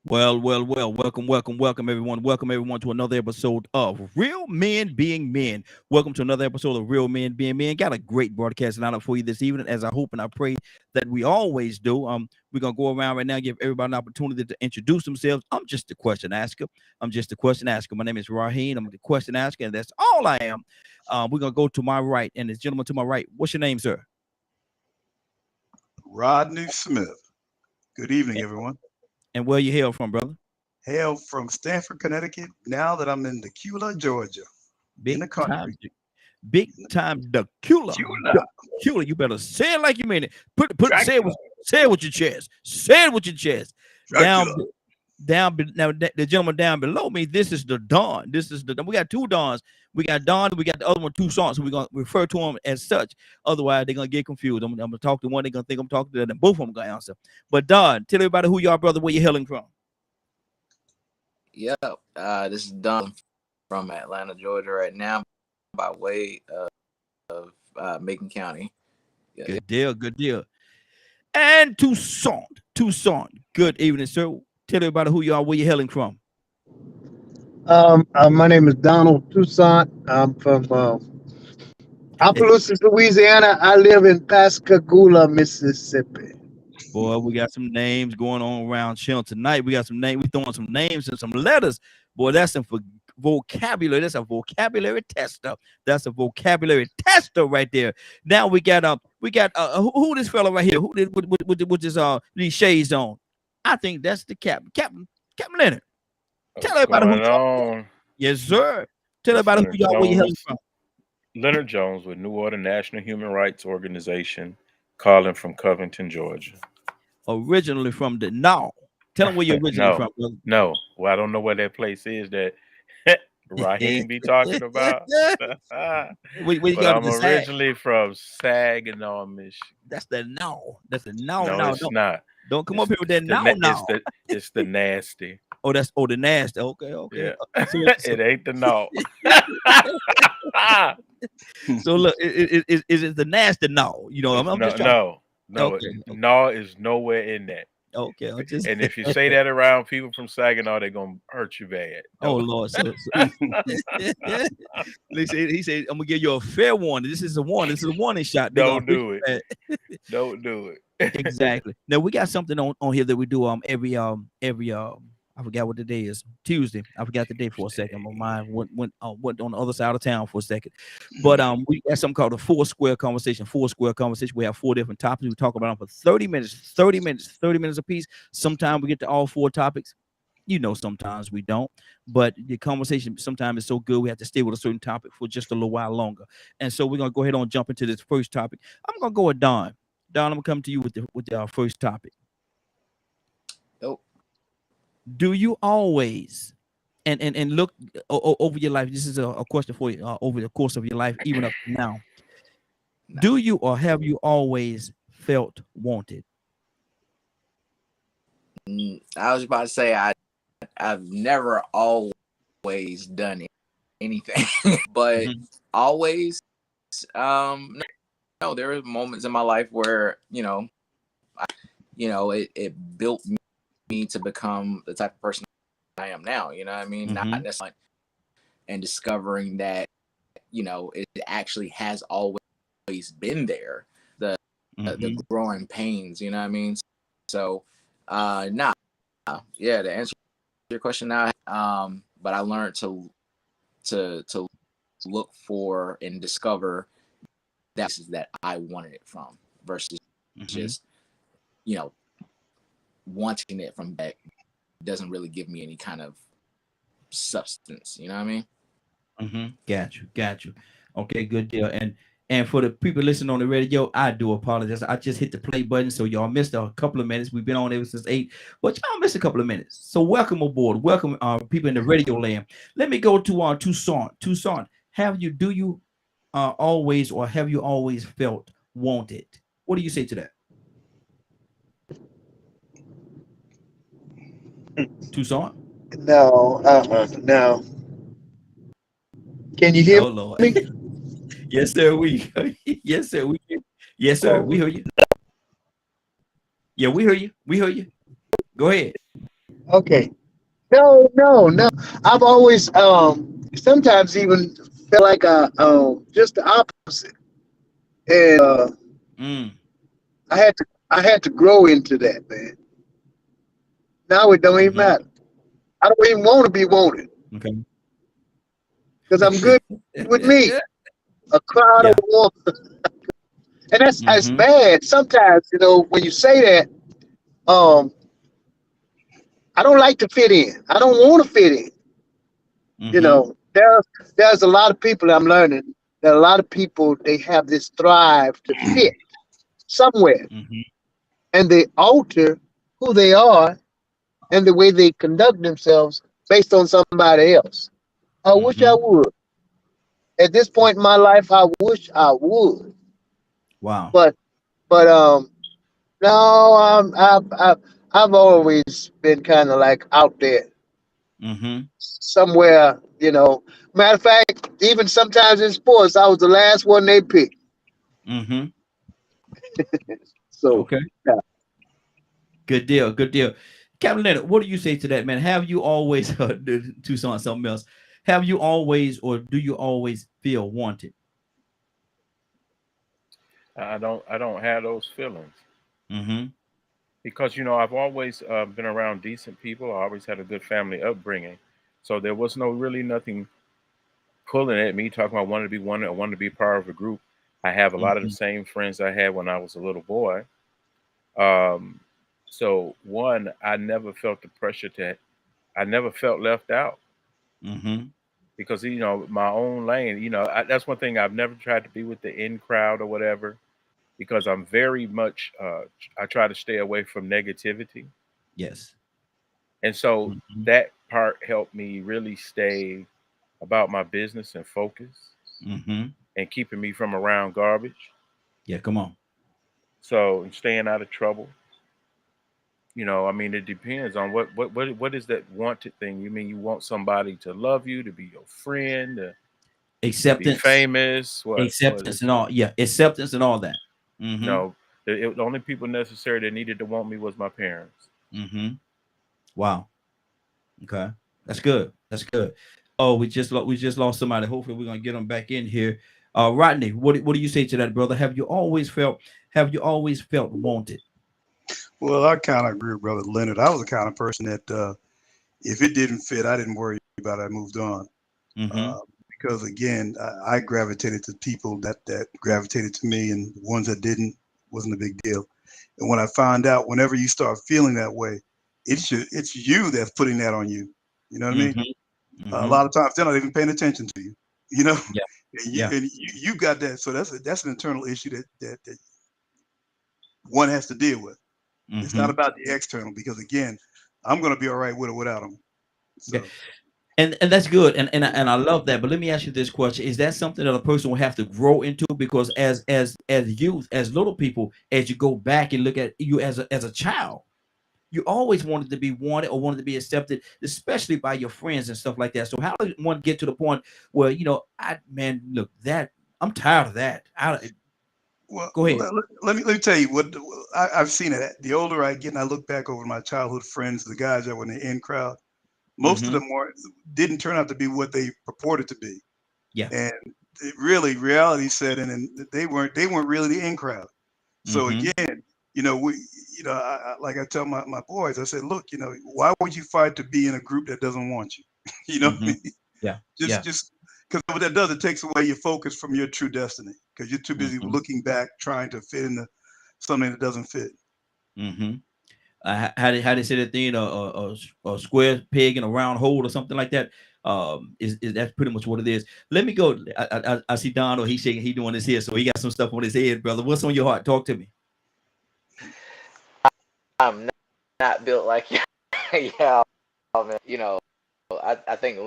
Well. Welcome, everyone. Welcome, everyone, to another episode of Real Men Being Men. Welcome to another episode of Real Men Being Men. Got a great broadcast lineup for you this evening, as I hope and I pray that we always do. We're gonna go around right now, give everybody an opportunity to introduce themselves. I'm just the question asker. My name is Raheem. I'm the question asker, and that's all I am. We're gonna go to my right, and this gentleman to my right. What's your name, sir? Rodney Smith. Good evening, everyone. And where you hail from, brother? Hail from Stanford, Connecticut. Now that I'm in Decula, Georgia, in the country. Big time Decula. Decula. You better say it like you mean it. Say it with your chest. Say it with your chest. Down. Now the gentleman down below me. This is the Don. We got two Dons. We got Don. We got the other one, two songs. So we're gonna refer to them as such. Otherwise, they're gonna get confused. I'm gonna talk to one. They're gonna think I'm talking to them. And both of them gonna answer. But Don, tell everybody who you are, brother. Where you hailing from? Yep. This is Don from Atlanta, Georgia, right now, by way of Macon County. Yeah. Good deal. And Tucson. Good evening, sir. Tell everybody who you are, where you hailing from. My name is Donald Toussaint. I'm from Opelousas, Louisiana. I live in Pascagoula, Mississippi. Boy, we got some names going on around Channel tonight. We got some names. We throwing some names and some letters. Boy, that's some vocabulary. That's a vocabulary tester. That's a vocabulary tester right there. Now we got who this fella right here? Who did with this these shades on? I think that's the Captain Leonard. Tell everybody who you are. Yes, sir. Tell everybody who you are, where you hailing from. Leonard Jones with New Order National Human Rights Organization, calling from Covington, Georgia. Originally from the Tell them where you're originally from, brother. No. Well, I don't know where that place is that Raheem be talking about. But I'm originally from Saginaw, Michigan. That's the That's the No, it's not. Don't come up here with that It's the nasty. Oh, that's the nasty. Okay. Yeah. So It ain't the no. So look, is it the nasty no? You know, I'm just trying. No. Okay. No is nowhere in that. Okay. And if you say that around people from Saginaw, they're gonna hurt you bad. Oh Lord. He said, I'm gonna give you a fair warning. This is a warning. This is a warning shot. Don't do it. Don't do it. Exactly. Now we got something on here that we do every I forgot what the day is. Tuesday. I forgot the day for a second. My mind went on the other side of town for a second. But we got something called a four square conversation. We have four different topics. We talk about them for 30 minutes. 30 minutes a piece. Sometimes we get to all four topics. You know, sometimes we don't. But the conversation sometimes is so good we have to stay with a certain topic for just a little while longer. And so we're gonna go ahead and jump into this first topic. I'm gonna go with Don. Don, I'm gonna come to you with the first topic. Nope. Do you always and look over your life? This is a question for you over the course of your life, even up to now. No. Do you or have you always felt wanted? I was about to say I've never always done anything, but always. No, there are moments in my life where it built me to become the type of person I am now. You know what I mean? Not necessarily, and discovering that it actually has always been there. The growing pains. You know what I mean? So, to answer your question now, but I learned to look for and discover that I wanted it from versus just wanting it from back doesn't really give me any kind of substance. You know what I mean? Got you. Okay, good deal. And And for the people listening on the radio, I do apologize. I just hit the play button, so y'all missed a couple of minutes. We've been on ever since 8, but y'all missed a couple of minutes. So welcome aboard. Welcome people in the radio land. Let me go to Toussaint. Toussaint, do you always, or have you always felt wanted? What do you say to that? Toussaint? No, no. Can you hear Oh Lord. me? Yes, sir. Yes, sir. Yes, sir. We hear you. Yeah, we hear you. We hear you. Go ahead. Okay. No. I've always sometimes even felt like just the opposite. And I had to grow into that, man. Now it don't even matter. I don't even want to be wanted. Okay. Because I'm good with me. A crowd of one. And that's bad. Sometimes, when you say that, I don't like to fit in. I don't want to fit in. There's a lot of people I'm learning that a lot of people, they have this drive to fit somewhere. And they alter who they are and the way they conduct themselves based on somebody else. I wish I would. At this point in my life, I wish I would. Wow. But no, I've always been kind of like out there. Somewhere, Matter of fact, even sometimes in sports, I was the last one they picked. So okay. Yeah. Good deal. Good deal. Captain Leonard, what do you say to that, man? Have you always Toussaint something else? Have you always, or do you always feel wanted? I don't have those feelings. Because I've always been around decent people. I always had a good family upbringing, so there was nothing pulling at me talking about wanting to be wanted or wanting to be part of a group. I have a lot of the same friends I had when I was a little boy. So one, I never felt the pressure I never felt left out. Because my own lane. That's one thing. I've never tried to be with the in crowd or whatever, because I'm very much I try to stay away from negativity. Yes. And so that part helped me really stay about my business and focus, and keeping me from around garbage. Yeah, come on. So, and staying out of trouble. It depends on what is that wanted thing. You mean you want somebody to love you, to be your friend, to acceptance, be famous, acceptance and all. Yeah, acceptance and all that. No, the only people necessary that needed to want me was my parents. Wow. Okay, that's good. That's good. Oh, we just lost somebody. Hopefully, we're gonna get them back in here. Rodney, what do you say to that, brother? Have you always felt wanted? Well, I kind of agree with Brother Leonard. I was the kind of person that if it didn't fit, I didn't worry about it. I moved on. Because again, I gravitated to people that gravitated to me, and the ones that didn't wasn't a big deal. And when I found out, whenever you start feeling that way, it's you that's putting that on you. You know what I mean? A lot of times they're not even paying attention to you. Yeah. And you got that. So that's an internal issue that one has to deal with. It's not about the external, because again, I'm going to be all right with or without them. So. Okay. And that's good, and I love that. But let me ask you this question: is that something that a person will have to grow into? Because as youth, as little people, as you go back and look at you as a child, you always wanted to be wanted or wanted to be accepted, especially by your friends and stuff like that. So how does one get to the point where look, that I'm tired of that? Well, go ahead. Let me tell you what I've seen it. The older I get and I look back over my childhood friends, the guys that were in the in crowd, most of them didn't turn out to be what they purported to be. Yeah. And reality set in, and they weren't really the in crowd. So again, like I tell my boys, I said, look, why would you fight to be in a group that doesn't want you? What I mean? Yeah. Just because what that does, it takes away your focus from your true destiny, because you're too busy looking back, trying to fit into something that doesn't fit. how they say that thing, a square peg in a round hole or something like that. Is that's pretty much what it is. Let me go. I see Donald. He's shaking. He doing this here, so he got some stuff on his head, brother. What's on your heart? Talk to me. I'm not built like yeah, man. You know, I think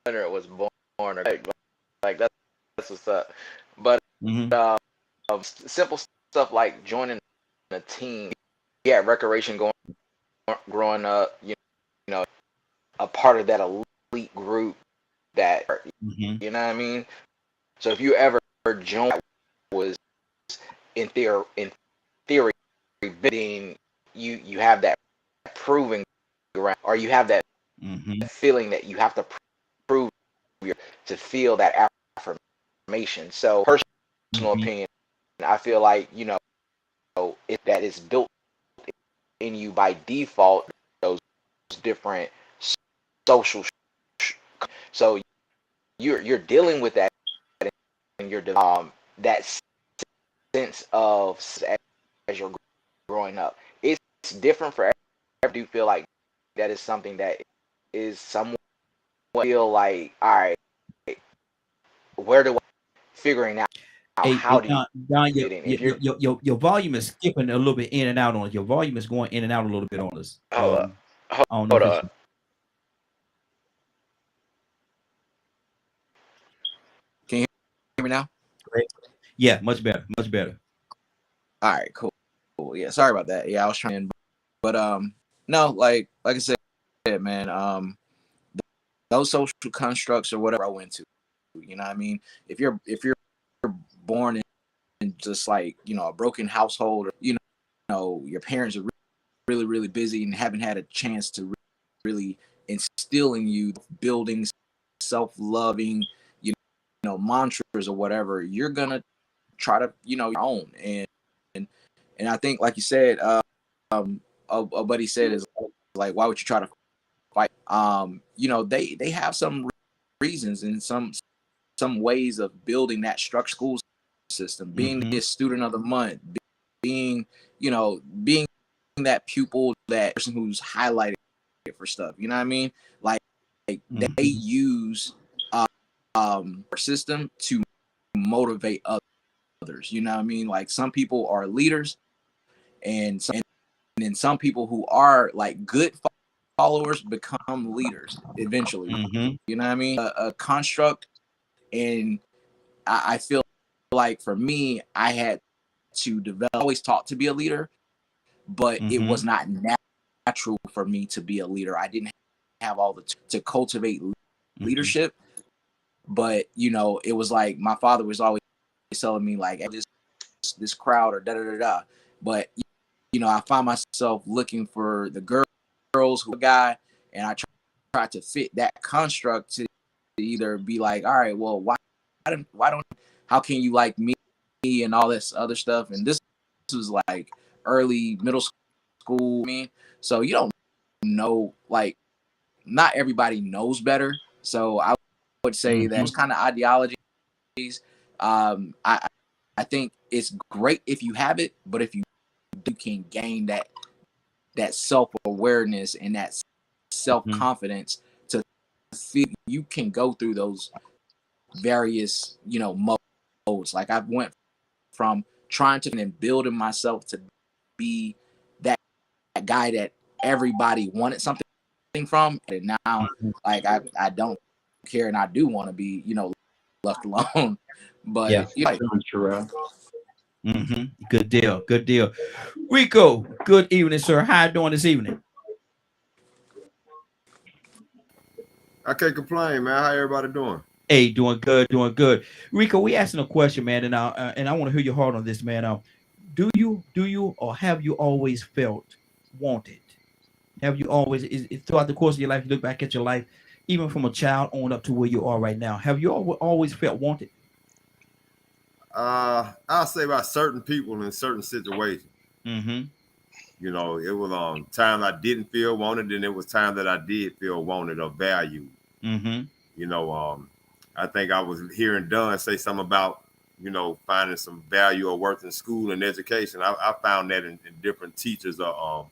Leonard was born like that's what's up. But simple stuff like joining a team. Yeah, recreation growing up. You know, a part of that elite group that you know what I mean. So if you ever joined, was in theory, bidding, you have that proving ground, or you have that feeling that you have to prove to feel that affirmation. So personal opinion, I feel like that is built in you by default. Those different social, so you're dealing with that, and you're that sense of as you're growing up. It's different for everyone. I do feel like that is something that is somewhat feel like, all right, where do I figuring out how do you Don, your volume is skipping a little bit in and out on us. Your volume is going in and out a little bit on us. Hold on. Can you hear me now? Great. Yeah, much better. Much better. All right, cool. Yeah, sorry about that. Yeah, I was trying, but no, like I said, man, those social constructs or whatever I went to, you know what I mean? If you're born in just like, a broken household, or, your parents are really, really busy and haven't had a chance to really instill in you building self-loving, mantras or whatever, you're gonna try to, your own. And I think, like you said, a buddy said is like, why would you try to fight? They have some reasons and some ways of building that structured school system, being the student of the month, being that pupil, that person who's highlighted for stuff. You know what I mean? Like they use our system to motivate others. You know what I mean? Like some people are leaders, and then some people who are like good followers become leaders eventually. You know what I mean? A construct, and I feel like for me, I had to develop. Always taught to be a leader, but it was not natural for me to be a leader. I didn't have all to cultivate leadership. But it was like my father was always telling me like, this crowd or da da da da. But I find myself looking for the girls who are guy, and I try to fit that construct to either be like, all right, well, why don't how can you like me and all this other stuff? And this was like early middle school. So you don't know, like, not everybody knows better. So I would say that it's kind of ideologies. I think it's great if you have it, but if you can gain that self-awareness and that self-confidence to feel you can go through those various modes. Like I went from trying to and building myself to be that guy that everybody wanted something from, and now like I don't care, and I do want to be left alone. But Good deal. Rico, good evening, sir. How you doing this evening? I can't complain, man. How everybody doing? Hey, doing good. Rico, we asking a question, man, and I want to hear your heart on this, man. Do you or have you always felt wanted? Have you always, throughout the course of your life, you look back at your life, even from a child on up to where you are right now, have you always felt wanted? I'll say about certain people in certain situations. It was times I didn't feel wanted, and it was times that I did feel wanted or valued. I think I was hearing Dunn say something about finding some value or worth in school and education. I found that in different teachers or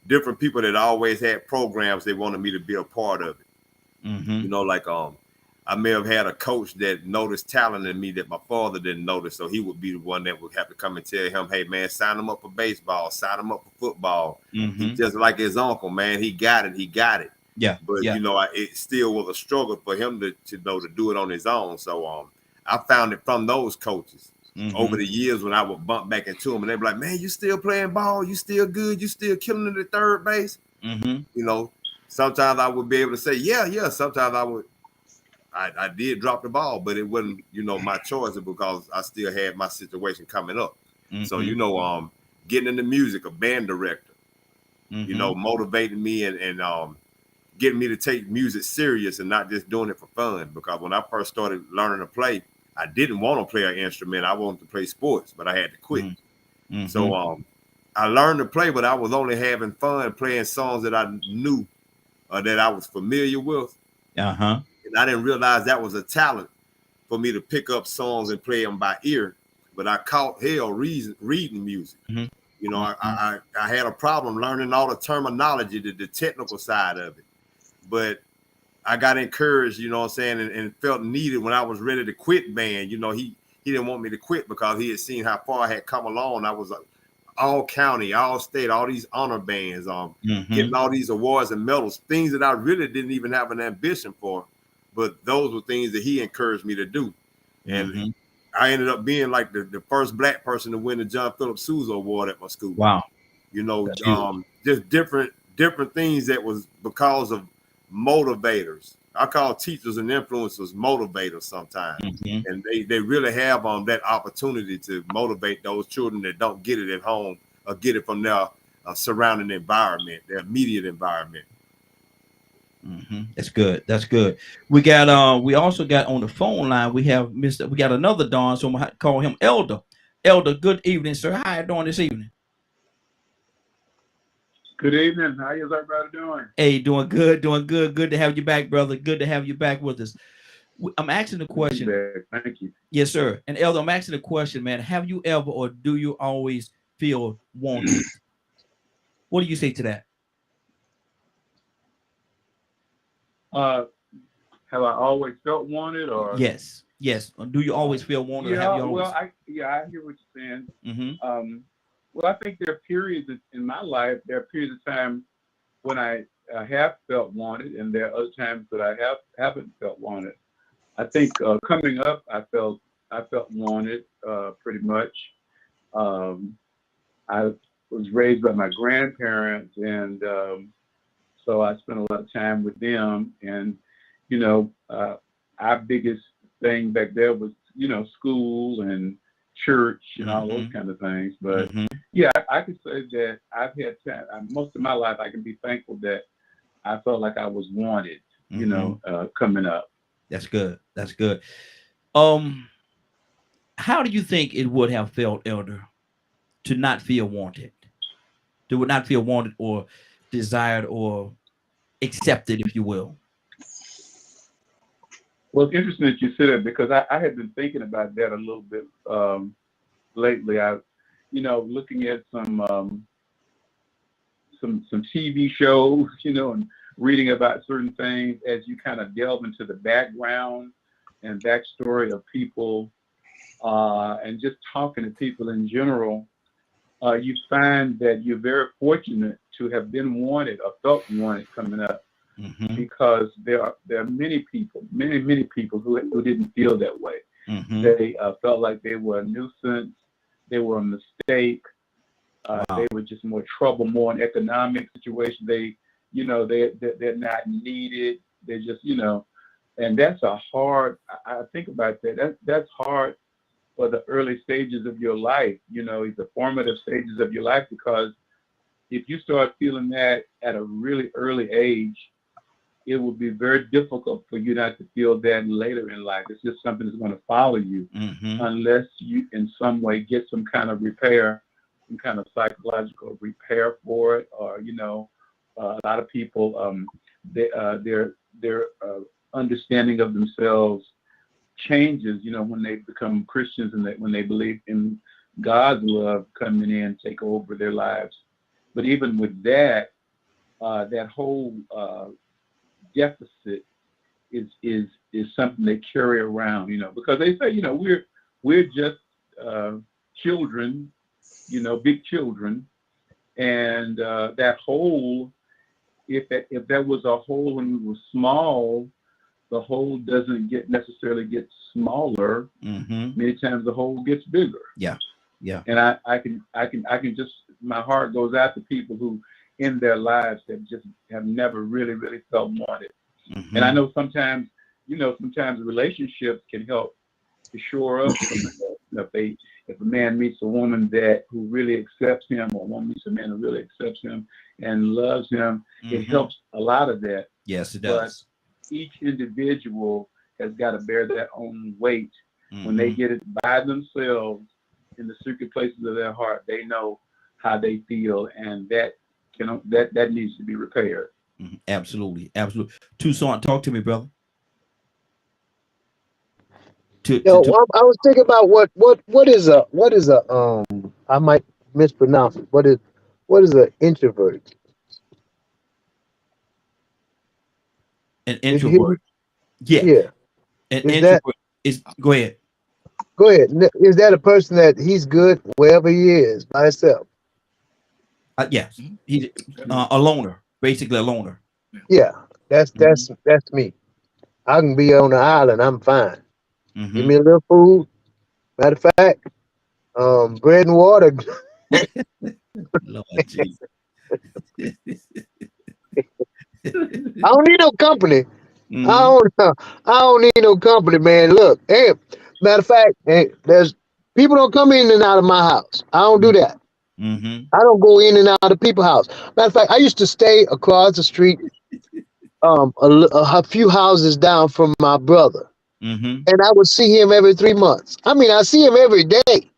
different people that always had programs they wanted me to be a part of it. You know, like I may have had a coach that noticed talent in me that my father didn't notice, so he would be the one that would have to come and tell him, hey man, sign him up for baseball, sign him up for football. He just like his uncle, man, he got it. Yeah. But you know, it still was a struggle for him to know to do it on his own. So I found it from those coaches over the years when I would bump back into them and they'd be like, man, you still playing ball, you still good, you still killing it at third base. You know, sometimes I would be able to say, yeah. Sometimes I did drop the ball, but it wasn't, you know, my choice because I still had my situation coming up. So, you know, getting into music, a band director, you know, motivating me and getting me to take music serious and not just doing it for fun. Because when I first started learning to play, I didn't want to play an instrument. I wanted to play sports, but I had to quit. So I learned to play, but I was only having fun playing songs that I knew that I was familiar with. And I didn't realize that was a talent for me to pick up songs and play them by ear. But I caught hell reading music. You know, I had a problem learning all the terminology, the technical side of it. But I got encouraged, you know what I'm saying, and felt needed when I was ready to quit band. You know, he didn't want me to quit because he had seen how far I had come along. I was all county, all state, all these honor bands, getting all these awards and medals, things that I really didn't even have an ambition for. But those were things that he encouraged me to do. And I ended up being like the first black person to win the John Philip Sousa Award at my school. Wow. You know, just different things that was because of motivators. I call teachers and influencers motivators sometimes. And they really have that opportunity to motivate those children that don't get it at home or get it from their surrounding environment, their immediate environment. That's good. That's good. We got we also got on the phone line. We have we got another Don, so I'm gonna call him Elder. Elder, good evening, sir. How you doing this evening? Good evening. How is everybody doing? Hey, doing good, doing good. Good to have you back, brother. Good to have you back with us. I'm asking the question. Thank you. Yes, sir. And Elder, I'm asking the question, man. Have you ever or do you always feel wanted? What do you say to that? Have I always felt wanted, or yes? Do you always feel wanted? Yeah, or have you always... well, I hear what you're saying. Well, I think there are periods in my life. There are periods of time when I have felt wanted, and there are other times that I haven't felt wanted. I think coming up, I felt wanted pretty much. I was raised by my grandparents, and so I spent a lot of time with them. And you know, our biggest thing back there was, you know, school and church and all those kind of things. But yeah, I could say that I've had time, most of my life, I can be thankful that I felt like I was wanted, you know, coming up. That's good. That's good. How do you think it would have felt, Elder, to not feel wanted? To not feel wanted or desired or accepted, if you will? Well, it's interesting that you said that, because I had been thinking about that a little bit lately. You know, looking at some TV shows, you know, and reading about certain things as you kind of delve into the background and backstory of people, and just talking to people in general, you find that you're very fortunate to have been wanted or felt wanted coming up. Because there are many people who didn't feel that way. They felt like they were a nuisance, they were a mistake, they were just more trouble, more an economic situation. They, you know, they're not needed. They're just, you know, and that's a hard. I think about that. That's hard for the early stages of your life. You know, the formative stages of your life, because if you start feeling that at a really early age, it will be very difficult for you not to feel that later in life. It's just something that's going to follow you unless you in some way get some kind of repair, some kind of psychological repair for it. Or, you know, a lot of people, their understanding of themselves changes, you know, when they become Christians and when they believe in God's love coming in, take over their lives. But even with that, that whole deficit is something they carry around, because they say, we're just children, big children, and that hole, if there was a hole when we were small, the hole doesn't necessarily get smaller. Many times the hole gets bigger. Yeah. And I can just, my heart goes out to people who in their lives have never really, really felt wanted. And I know sometimes relationships can help to shore up some of that. If a man meets a woman who really accepts him, or a woman meets a man who really accepts him and loves him, it helps a lot of that. Yes, it does. But each individual has got to bear their own weight. When they get it by themselves in the secret places of their heart, they know how they feel, and that needs to be repaired. Absolutely. Toussaint, talk to me, brother. I was thinking about what is a I might mispronounce it. What is an introvert? An introvert. Yeah. An introvert is, go ahead. Go ahead. Is that a person that he's good wherever he is by himself? Yes. He's a loner, basically a loner. Yeah, that's me. I can be on the island. I'm fine. Give me a little food. Matter of fact, bread and water. Lord Jesus. I don't need no company. I don't need no company, man. Look, hey, matter of fact, there's people don't come in and out of my house. I don't do that. I don't go in and out of people's house. Matter of fact, I used to stay across the street, a few houses down from my brother, and I would see him every 3 months. I mean, I see him every day,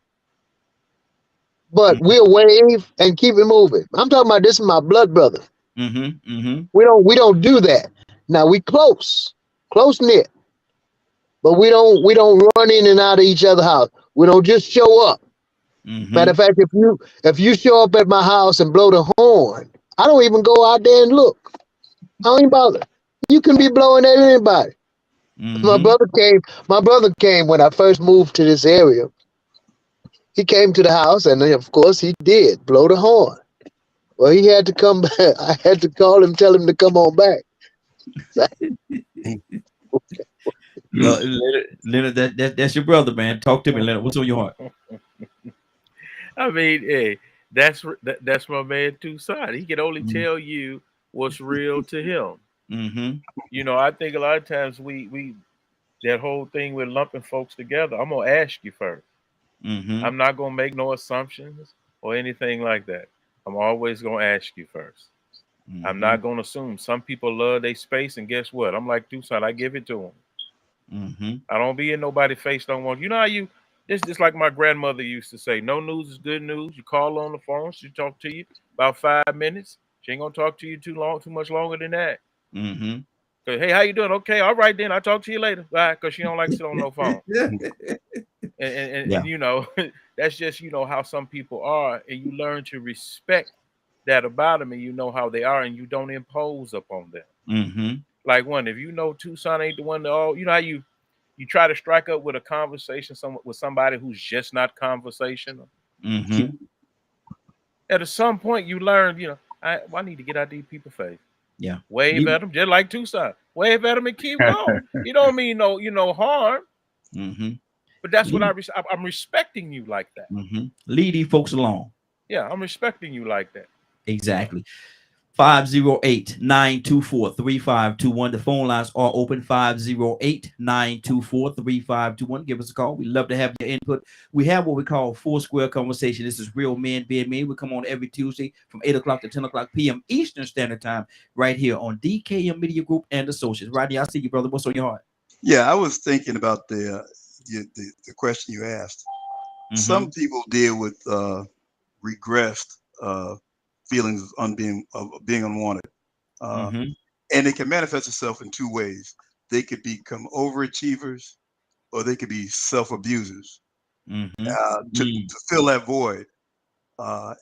but we'll wave and keep it moving. I'm talking about this is my blood brother. We don't do that. Now we close knit, but we don't run in and out of each other's house. We don't just show up. Matter of fact, if you show up at my house and blow the horn, I don't even go out there and look. I don't even bother. You can be blowing at anybody. My brother came when I first moved to this area. He came to the house, and of course he did blow the horn. Well, he had to come back. I had to call him, tell him to come on back. Leonard, that's your brother, man. Talk to me, Leonard. What's on your heart? I mean, hey, that's my man Toussaint. He can only tell you what's real to him. I think a lot of times we that whole thing with lumping folks together. I'm gonna ask you first. I'm not gonna make no assumptions or anything like that. I'm always gonna ask you first. I'm not gonna assume. Some people love their space, and guess what? I'm like Toussaint. I give it to them. I don't be in nobody's face. Don't want. You know how you. It's just like my grandmother used to say, no news is good news. You call on the phone, she talk to you about 5 minutes. She ain't gonna talk to you too much longer than that. Hey, how you doing? Okay, all right then. I'll talk to you later. Bye, because she don't like to sit on no phone. and that's just how some people are, and you learn to respect that about them, and you know how they are, and you don't impose upon them. Like if Toussaint ain't the one how you try to strike up with a conversation with somebody who's just not conversational. At some point, you learn, I need to get out these people's face. Yeah. Wave at them, just like Toussaint. Wave at them and keep going. You don't mean no harm. But that's what I'm respecting you like that. Lead these folks along. Yeah, I'm respecting you like that. Exactly. 508-924-3521. The phone lines are open. 508-924-3521. Give us a call. We love to have your input. We have what we call Four Square Conversation. This is Real Men Being Men. We come on every Tuesday from 8 o'clock to 10 o'clock p.m. Eastern Standard Time right here on DKM Media Group and Associates. Rodney, I see you, brother. What's on your heart? Yeah, I was thinking about the question you asked. Some people deal with regressed feelings of being unwanted. And it can manifest itself in two ways. They could become overachievers, or they could be self-abusers. To fill that void,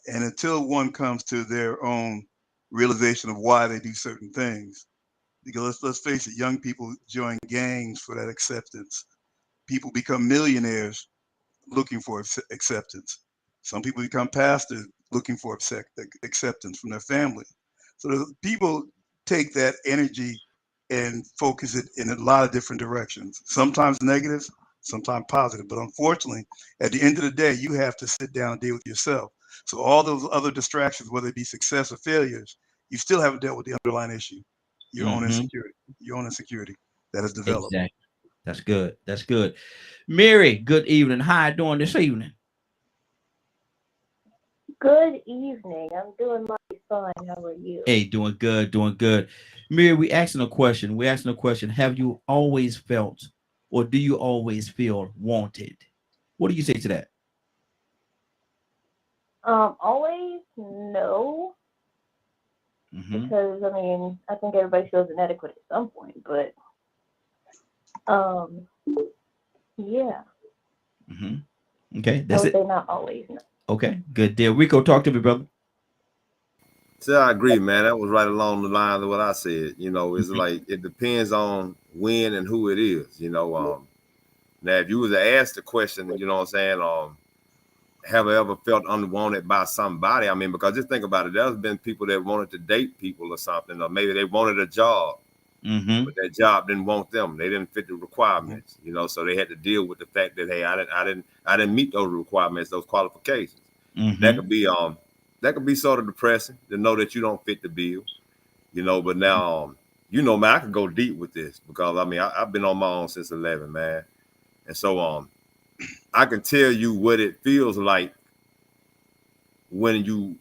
And until one comes to their own realization of why they do certain things, because let's face it, young people join gangs for that acceptance. People become millionaires looking for acceptance. Some people become pastors looking for acceptance from their family. So people take that energy and focus it in a lot of different directions, sometimes negative, sometimes positive. But unfortunately, at the end of the day, you have to sit down and deal with yourself. So all those other distractions, whether it be success or failures, you still haven't dealt with the underlying issue, your own insecurity that has developed. Exactly. That's good. That's good. Mary, good evening. How you doing this evening? Good evening. I'm doing mighty fine. How are you? Hey, doing good, doing good. Mary, we're asking a question. Have you always felt, or do you always feel wanted? What do you say to that? Always no. Because I mean, I think everybody feels inadequate at some point, but yeah. Okay, that's it. Not always no. Okay, good deal. Rico, talk to me, brother. So I agree, man. That was right along the lines of what I said. You know, it's like it depends on when and who it is. You know, now if you was to ask the question, you know what I'm saying, have I ever felt unwanted by somebody? I mean, because just think about it. There's been people that wanted to date people or something, or maybe they wanted a job, but that job didn't want them. They didn't fit the requirements, you know, so they had to deal with the fact that, hey, I didn't meet those requirements, those qualifications. That could be sort of depressing to know that you don't fit the bill, you know. But now, you know, man, I could go deep with this because I mean, I've been on my own since 11, man, and so I can tell you what it feels like when you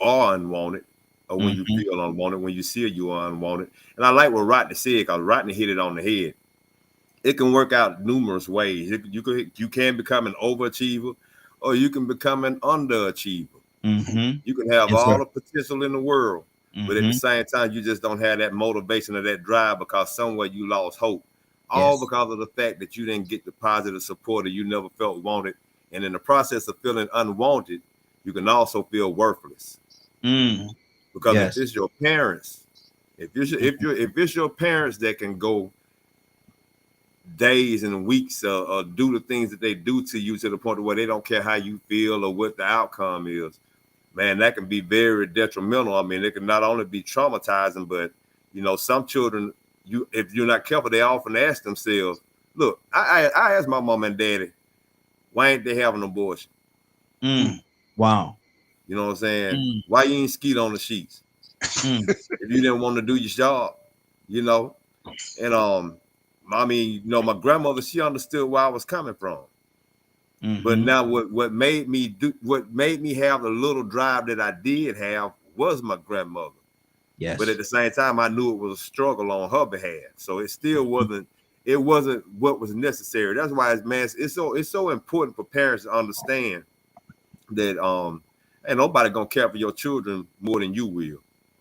are unwanted, or when you feel unwanted, when you see you are unwanted. And I like what Rodney said, because Rodney hit it on the head. It can work out numerous ways. You can become an overachiever, or you can become an underachiever. You can have all the potential in the world, but at the same time, you just don't have that motivation or that drive because somewhere you lost hope. All because of the fact that you didn't get the positive support, or you never felt wanted. And in the process of feeling unwanted, you can also feel worthless. Because if it's your parents, if it's your parents that can go days and weeks or do the things that they do to you to the point where they don't care how you feel or what the outcome is, man, that can be very detrimental. I mean, it can not only be traumatizing, but you know, some children, if you're not careful, they often ask themselves, look, I asked my mom and daddy, why ain't they having an abortion? Wow. You know what I'm saying? Why you ain't skeet on the sheets? If you didn't want to do your job, you know. And I mean, you know, my grandmother, she understood where I was coming from. But now what made me have the little drive that I did have was my grandmother. Yes. But at the same time, I knew it was a struggle on her behalf. So it still wasn't what was necessary. That's why it's so important for parents to understand that ain't nobody gonna care for your children more than you will.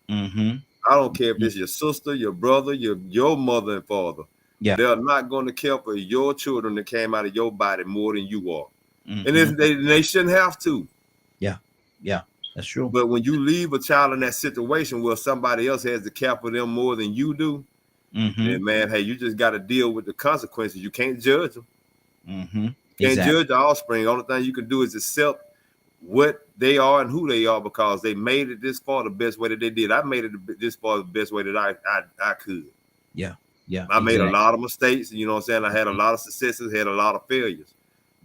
I don't care if it's your sister, your brother, your mother and father. Yeah. They're not going to care for your children that came out of your body more than you are. And they shouldn't have to. Yeah, that's true. But when you leave a child in that situation where somebody else has to care for them more than you do, then man, hey, you just got to deal with the consequences. You can't judge them. You can't judge the offspring. The only thing you can do is accept what they are and who they are, because they made it this far the best way that they did. I made it this far the best way that I could. Yeah. I made a lot of mistakes. You know what I'm saying? I had a lot of successes, had a lot of failures.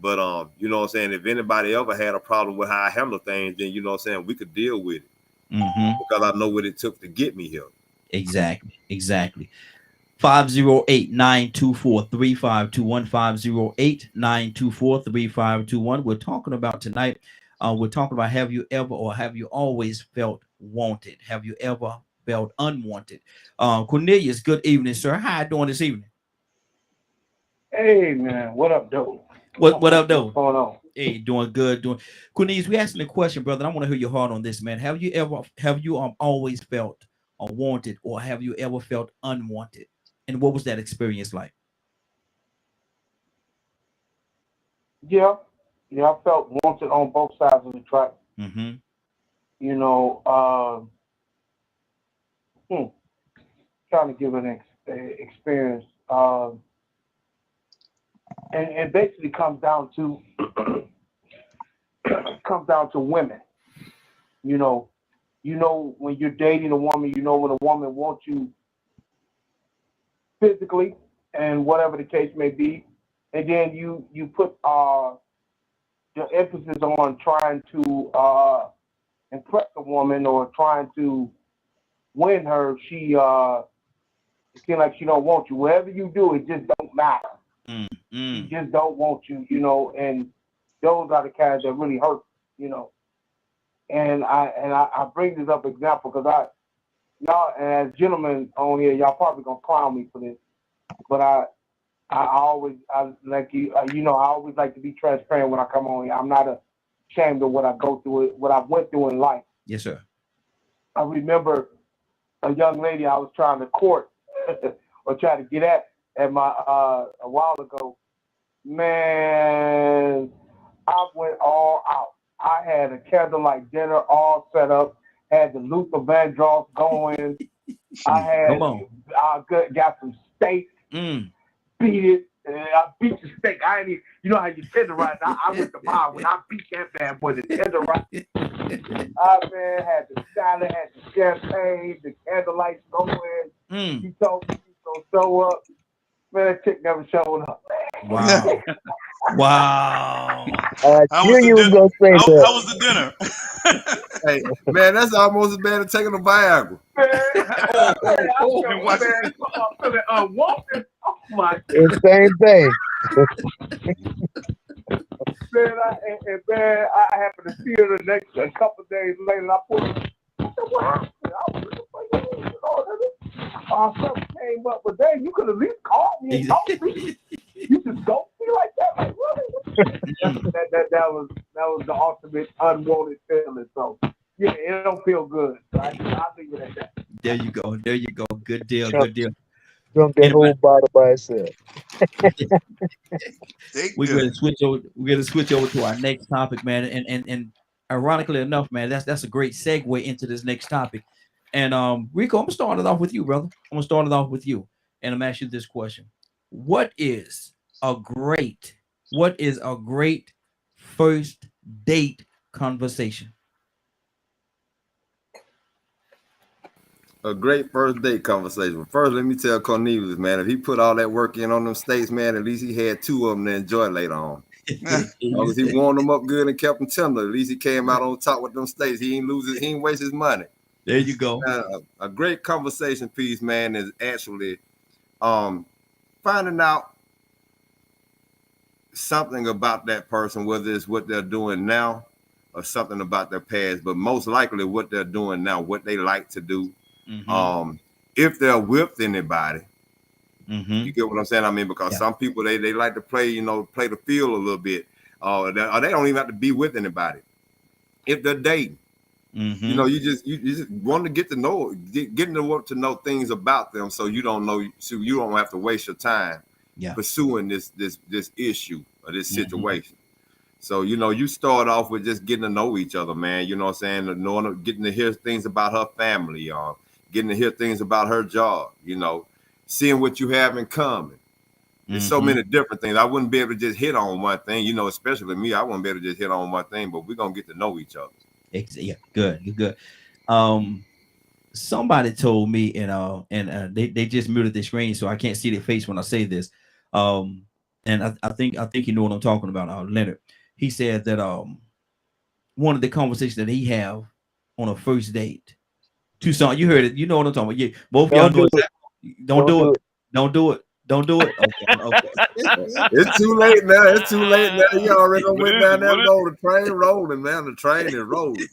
But you know what I'm saying? If anybody ever had a problem with how I handle things, then you know what I'm saying, we could deal with it. Because I know what it took to get me here. Exactly. 508-924-3521, 508-924-3521. We're talking about tonight. We're talking about, have you ever or have you always felt wanted? Have you ever felt unwanted? Cornelius, good evening, sir. How you doing this evening? Hey man, what up, Doe? What up, Doe? What's going on? Hey, doing good. Cornelius, we asking the question, brother. I want to hear your heart on this, man. Have you always felt wanted, or have you ever felt unwanted? And what was that experience like? Yeah, I felt wanted on both sides of the track. Mm-hmm. You know, trying to give an experience. And basically comes down to women. You know when you're dating a woman, you know when a woman wants you physically and whatever the case may be, and then you put your emphasis on trying to impress a woman or trying to win her. She it seems like she don't want you. Whatever you do, it just don't matter. She just don't want you, and those are the kinds that really hurt, And I bring this up example because y'all as gentlemen on here, y'all probably gonna clown me for this, but I always like you, I always like to be transparent when I come on here. I'm not ashamed of what I go through, what I went through in life. Yes, sir. I remember a young lady I was trying to court or try to get at my a while ago. Man, I went all out. I had a candlelight dinner all set up. Had the Luther Vandross going. I got some steak. Beat it. I beat the steak. I ain't even, you know how you tenderize. I went to bar when I beat that bad boy, the tenderize. I had the salad, had the champagne, the candlelight going. He told me he was gonna show up. Man, that chick never showed up. Wow. Wow. How was the dinner? Hey, man, that's almost as bad as taking a Viagra. The same thing. Man, I happened to see her a couple of days later. And I put her, what happened? Something came up, but then you could at least call me and talk to me. You just don't feel like that. Like, really? that was the ultimate unwanted feeling. So yeah, it don't feel good. So I'll leave it at that. There you go. There you go. Good deal. Good deal. Drunk that whole bottle by itself. We're gonna switch over to our next topic, man. And ironically enough, man, that's a great segue into this next topic. And Rico, I'm gonna start it off with you, brother. And I'm gonna ask you this question: What is a great first date conversation? A great first date conversation. First, let me tell Cornelius, man, if he put all that work in on them states, man, at least he had two of them to enjoy later on. Because he warmed them up good and kept them tender. At least he came out on top with them states. He ain't waste his money. There you go. A great conversation piece, man, is actually finding out something about that person, whether it's what they're doing now or something about their past, but most likely what they're doing now, what they like to do. If they're with anybody, you get what I'm saying? I mean, because some people they like to play the field a little bit, or they don't even have to be with anybody. If they're dating, you just want to get to know things about them, so you don't have to waste your time pursuing this issue or this situation. So you start off with just getting to know each other, man. You know what I'm saying? Getting to hear things about her family, getting to hear things about her job, seeing what you have in common. There's so many different things. I wouldn't be able to just hit on one thing, especially me. I wouldn't be able to just hit on one thing, but we're going to get to know each other. Yeah, good. Somebody told me, and they just muted their screen, so I can't see their face when I say this. And I think you know what I'm talking about, Leonard. He said that one of the conversations that he have on a first date. Tucson, you heard it. You know what I'm talking about. Yeah, both y'all know it. Don't do it. Okay. It's too late now. You already went down that road. The train rolling, man. The train is rolling.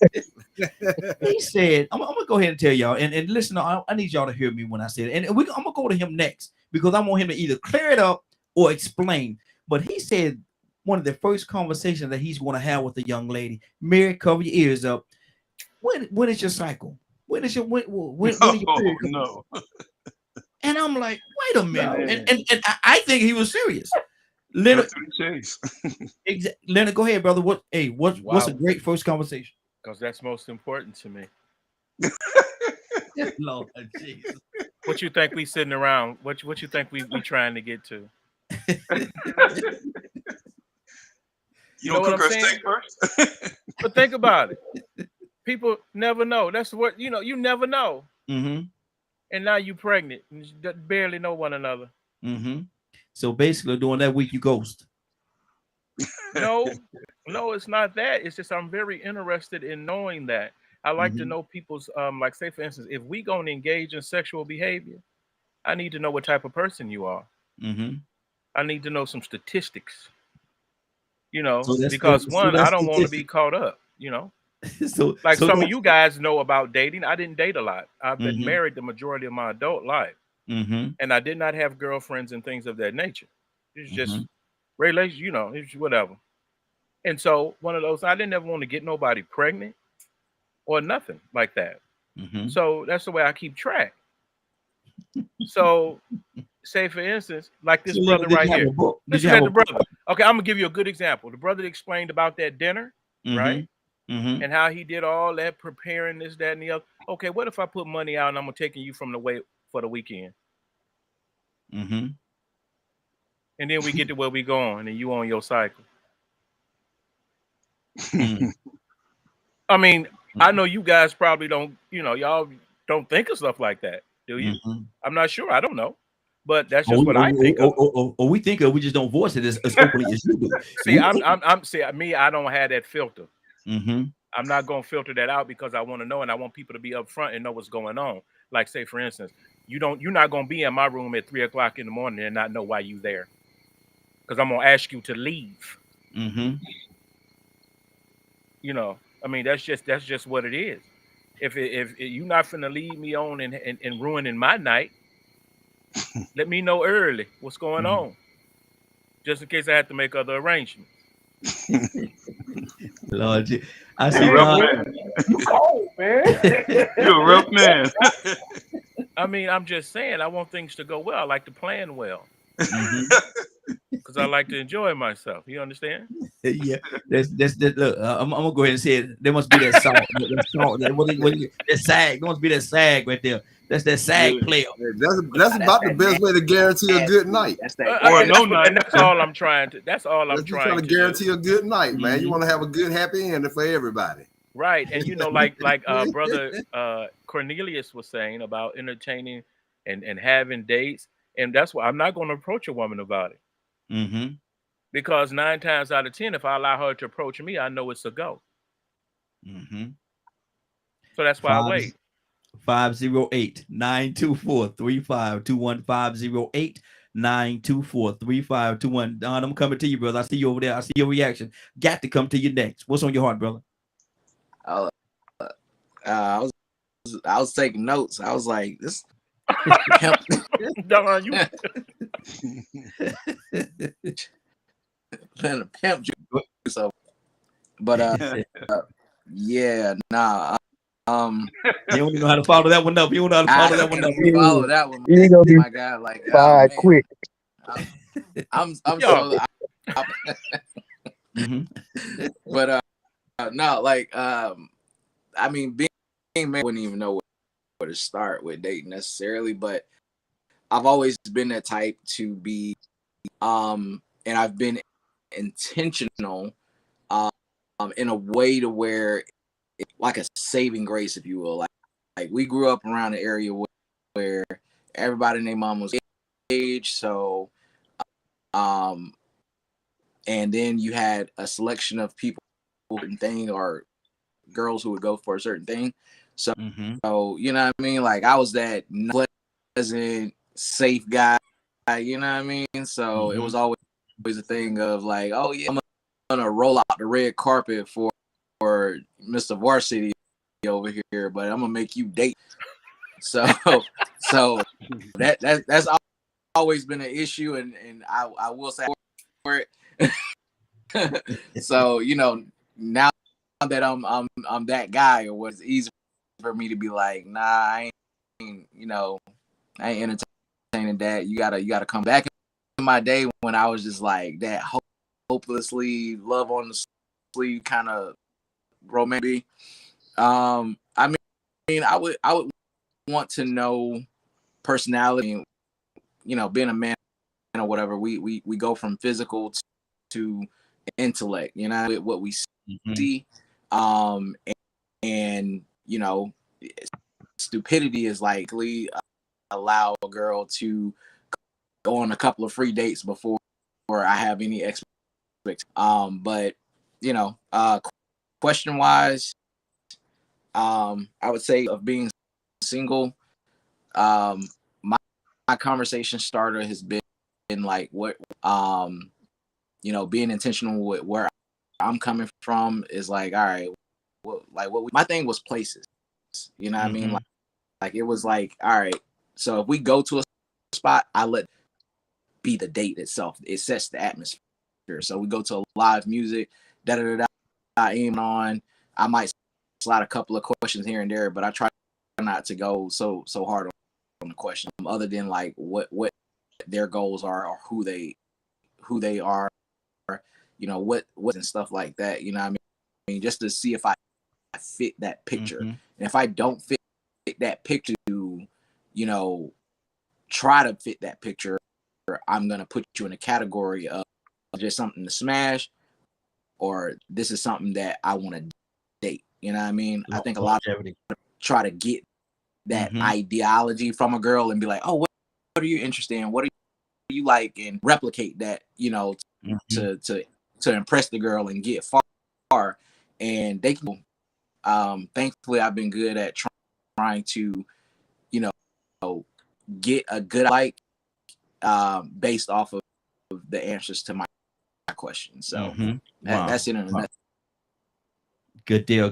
He said, I'm gonna go ahead and tell y'all, and listen, I need y'all to hear me when I say it. And I'm gonna go to him next because I want him to either clear it up or explain. But he said one of the first conversations that he's going to have with a young lady, Mary, cover your ears up. When is your cycle? When is your when are your period? No. And I'm like, wait a minute. And I think he was serious. Leonard, Leonard, go ahead, brother. What's a great first conversation? Because that's most important to me. Lord Jesus. What you think we sitting around? What you think we trying to get to? You know don't what cook I'm her saying? steak first? But think about it. People never know. That's what you never know. Mm-hmm. And now you pregnant and you barely know one another. Mm-hmm. So basically, during that week, you ghost. No, it's not that. It's just I'm very interested in knowing that. I like to know people's like say for instance, if we gonna engage in sexual behavior, I need to know what type of person you are. Mm-hmm. I need to know some statistics. So Because one, I that's don't want to be statistic. caught up, So Like so some of that's you guys know about dating. I didn't date a lot. I've been mm-hmm. married the majority of my adult life. Mm-hmm. And I did not have girlfriends and things of that nature. It's just Mm-hmm. relations, it's whatever. And so one of those, I didn't ever want to get nobody pregnant or nothing like that. Mm-hmm. So that's the way I keep track. So say for instance, like this brother right here. Listen at the brother. Okay, I'm gonna give you a good example. The brother explained about that dinner, right? Mm-hmm. And how he did all that preparing this, that, and the other. Okay, what if I put money out and I'm taking you from the way for the weekend? Mm-hmm. And then we get to where we going and you on your cycle. I mean, I know you guys probably don't, y'all don't think of stuff like that, do you? I'm not sure. I don't know. But that's just what I think of. Or we think of, we just don't voice it as openly as you do. See, I don't have that filter. Mm-hmm. I'm not gonna filter that out because I want to know and I want people to be upfront and know what's going on. Like say for instance, you're not gonna be in my room at 3 o'clock in the morning and not know why you there. Because I'm gonna ask you to leave. Mm-hmm. I mean that's just what it is. If you're not finna leave me on and ruining my night, let me know early what's going on. Just in case I have to make other arrangements. Lord, I see you rough man. You cold, man. You're a rough man. I mean, I'm just saying I want things to go well. I like to plan well. Because I like to enjoy myself. You understand? Yeah, that's look. I'm gonna go ahead and say it. There must be that salt. That sag. There must be that sag right there. That's that sag player. That's about the best way to guarantee a good night. That's that. Or no night. And that's all I'm trying to. That's all I'm trying to guarantee a good night, man. You want to have a good happy ending for everybody. Right, and like brother Cornelius was saying about entertaining and having dates, and that's why I'm not going to approach a woman about it. Because 9 times out of 10, if I allow her to approach me, I know it's a go. So that's why I wait. 508-924-3521. 508-924-3521. Don, I'm coming to you, brother. I see you over there. I see your reaction. Got to come to you next. What's on your heart, brother? I was taking notes. I was like, this Don, you pimp. So, but yeah, nah. You don't even know how to follow that one up. You don't know how to follow that one up. Follow that one. You gonna be my God, like quick. I'm so. But no, like I mean, being married, wouldn't even know where to start with dating necessarily, but I've always been that type to be, and I've been intentional, in a way to where, like a saving grace, if you will. Like we grew up around the area where everybody and their mom was engaged, so, and then you had a selection of people and thing or girls who would go for a certain thing. So, so you know what I mean? Like I was that pleasant, safe guy, you know what I mean? So it was always a thing of like, oh yeah, I'm gonna roll out the red carpet for Mr. Varsity over here, but I'm gonna make you date. So that's always been an issue, and I will say for it. So now that I'm that guy, it was easy for me to be like, nah, I ain't entertaining that. You gotta come back in my day when I was just like that hopelessly love on the sleeve kind of romantic. I mean, I would want to know personality. You know, being a man or whatever, we go from physical to intellect. You know, what we see, and you know, stupidity is likely allow a girl to go on a couple of free dates before I have any expectations. But you know, question wise, I would say of being single, my conversation starter has been like what, you know, being intentional with where I'm coming from is like, all right, my thing was places, you know what I mean? Like it was like, all right, so if we go to a spot, I let be the date itself. It sets the atmosphere. So we go to a live music, aim on. I might slide a couple of questions here and there, but I try not to go so hard on the question, other than like what their goals are or who they are, you know, what and stuff like that. You know what I mean? Just to see if I fit that picture. And if I don't fit that picture, you know, try to fit that picture, I'm gonna put you in a category of just something to smash, or this is something that I want to date. You know what I mean? I think a lot of people try to get that ideology from a girl and be like, oh, what are you interested in? What do you like? And replicate that, you know, to impress the girl and get far. And they can, thankfully, I've been good at trying to, you know, get a good like based off of the answers to my questions. So that's it. Wow. Good deal.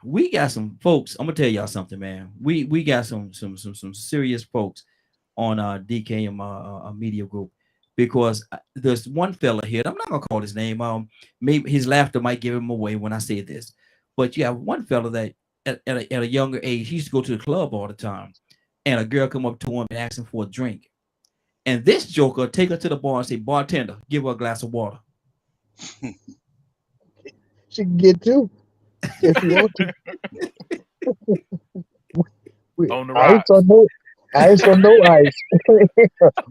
We got some folks. I'm gonna tell y'all something, man. We got some serious folks on DKM Media Group, because there's one fella here. I'm not gonna call his name. Maybe his laughter might give him away when I say this, but you have one fella that at a younger age, he used to go to the club all the time, and a girl come up to him and ask him for a drink, and this joker take her to the bar and say, "Bartender, give her a glass of water." She can get two if you want to. On the rocks. Ice or no ice.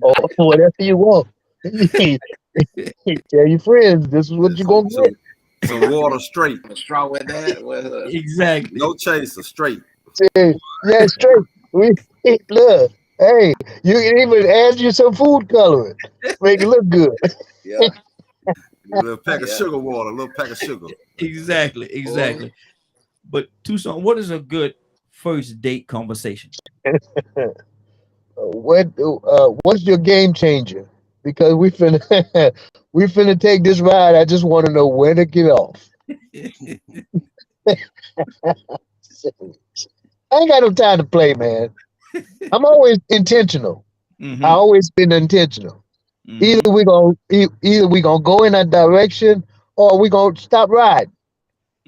Or whatever you want. Tell your friends this is what you're gonna get. Some water straight. A straw with that. Exactly. No chaser, straight. Yeah, straight. Look, hey, you can even add you some food coloring. Make it look good. Yeah. A little pack of sugar water, a little pack of sugar. Exactly. But Tucson, what is a good first date conversation? What's your game changer? Because we finna take this ride. I just want to know when to get off. I ain't got no time to play, man. I'm always intentional. I always been intentional. Either we gonna go in that direction, or we gonna stop riding.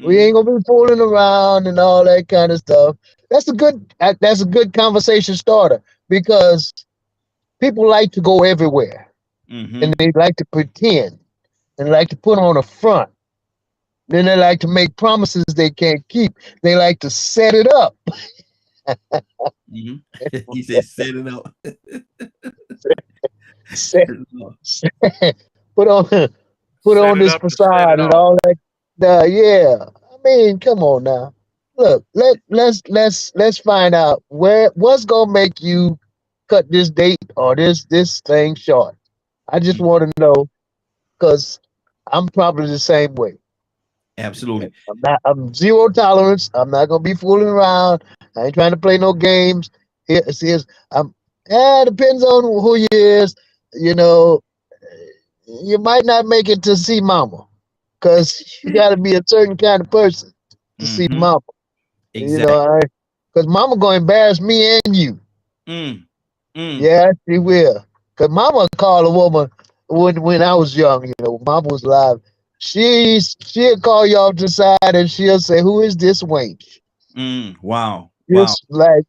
We ain't gonna be fooling around and all that kind of stuff. That's a good conversation starter, because people like to go everywhere, and they like to pretend and like to put on a front. Then they like to make promises they can't keep. They like to set it up. He said, "Set it up." Put on this facade and all that. Yeah, I mean, come on now. Look, let's find out what's gonna make you cut this date or this thing short. I just want to know, because I'm probably the same way. Absolutely. I'm zero tolerance. I'm not gonna be fooling around. I ain't trying to play no games. It depends on who you is. You know, you might not make it to see mama, because you got to be a certain kind of person to see mama. Exactly. You know, because mama gonna embarrass me and you. Yeah, she will. Because mama call a woman when I was young. You know, mama was alive. She'll call you off the side and she'll say, "Who is this wench?" Wow. Just like,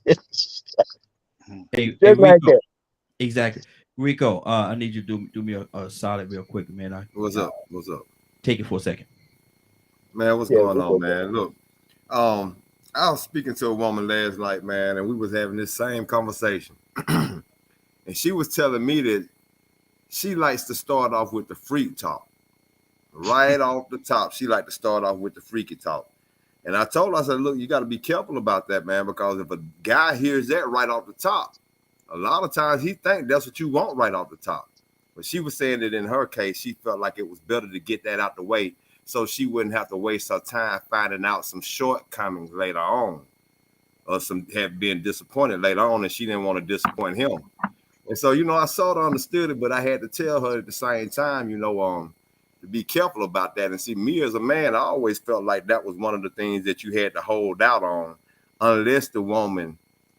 just Rico, like that. Exactly. Rico, I need you to do me a solid real quick, man. What's up? take it for a second. Man, what's going on, man? Look, I was speaking to a woman last night, man, and we was having this same conversation. And she was telling me that she likes to start off with the freak talk. Right off the top, she liked to start off with the freaky talk. And I told her, I said, look, you got to be careful about that, man, because if a guy hears that right off the top, a lot of times he thinks that's what you want right off the top. But she was saying that in her case, she felt like it was better to get that out the way so she wouldn't have to waste her time finding out some shortcomings later on or some have been disappointed later on, and she didn't want to disappoint him. And so, I sort of understood it, but I had to tell her at the same time, to be careful about that. And see, me as a man, I always felt like that was one of the things that you had to hold out on, unless the woman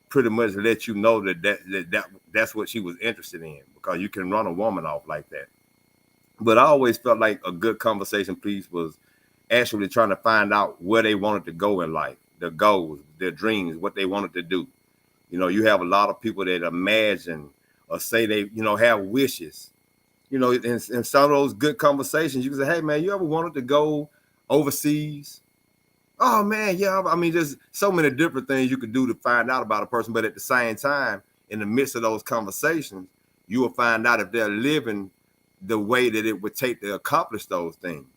pretty much let you know that's what she was interested in, because you can run a woman off like that. But I always felt like a good conversation piece was actually trying to find out where they wanted to go in life, their goals, their dreams, what they wanted to do. You have a lot of people that imagine or say they, have wishes. In some of those good conversations, you can say, hey, man, you ever wanted to go overseas? Oh, man, yeah. I mean, there's so many different things you could do to find out about a person. But at the same time, in the midst of those conversations, you will find out if they're living the way that it would take to accomplish those things.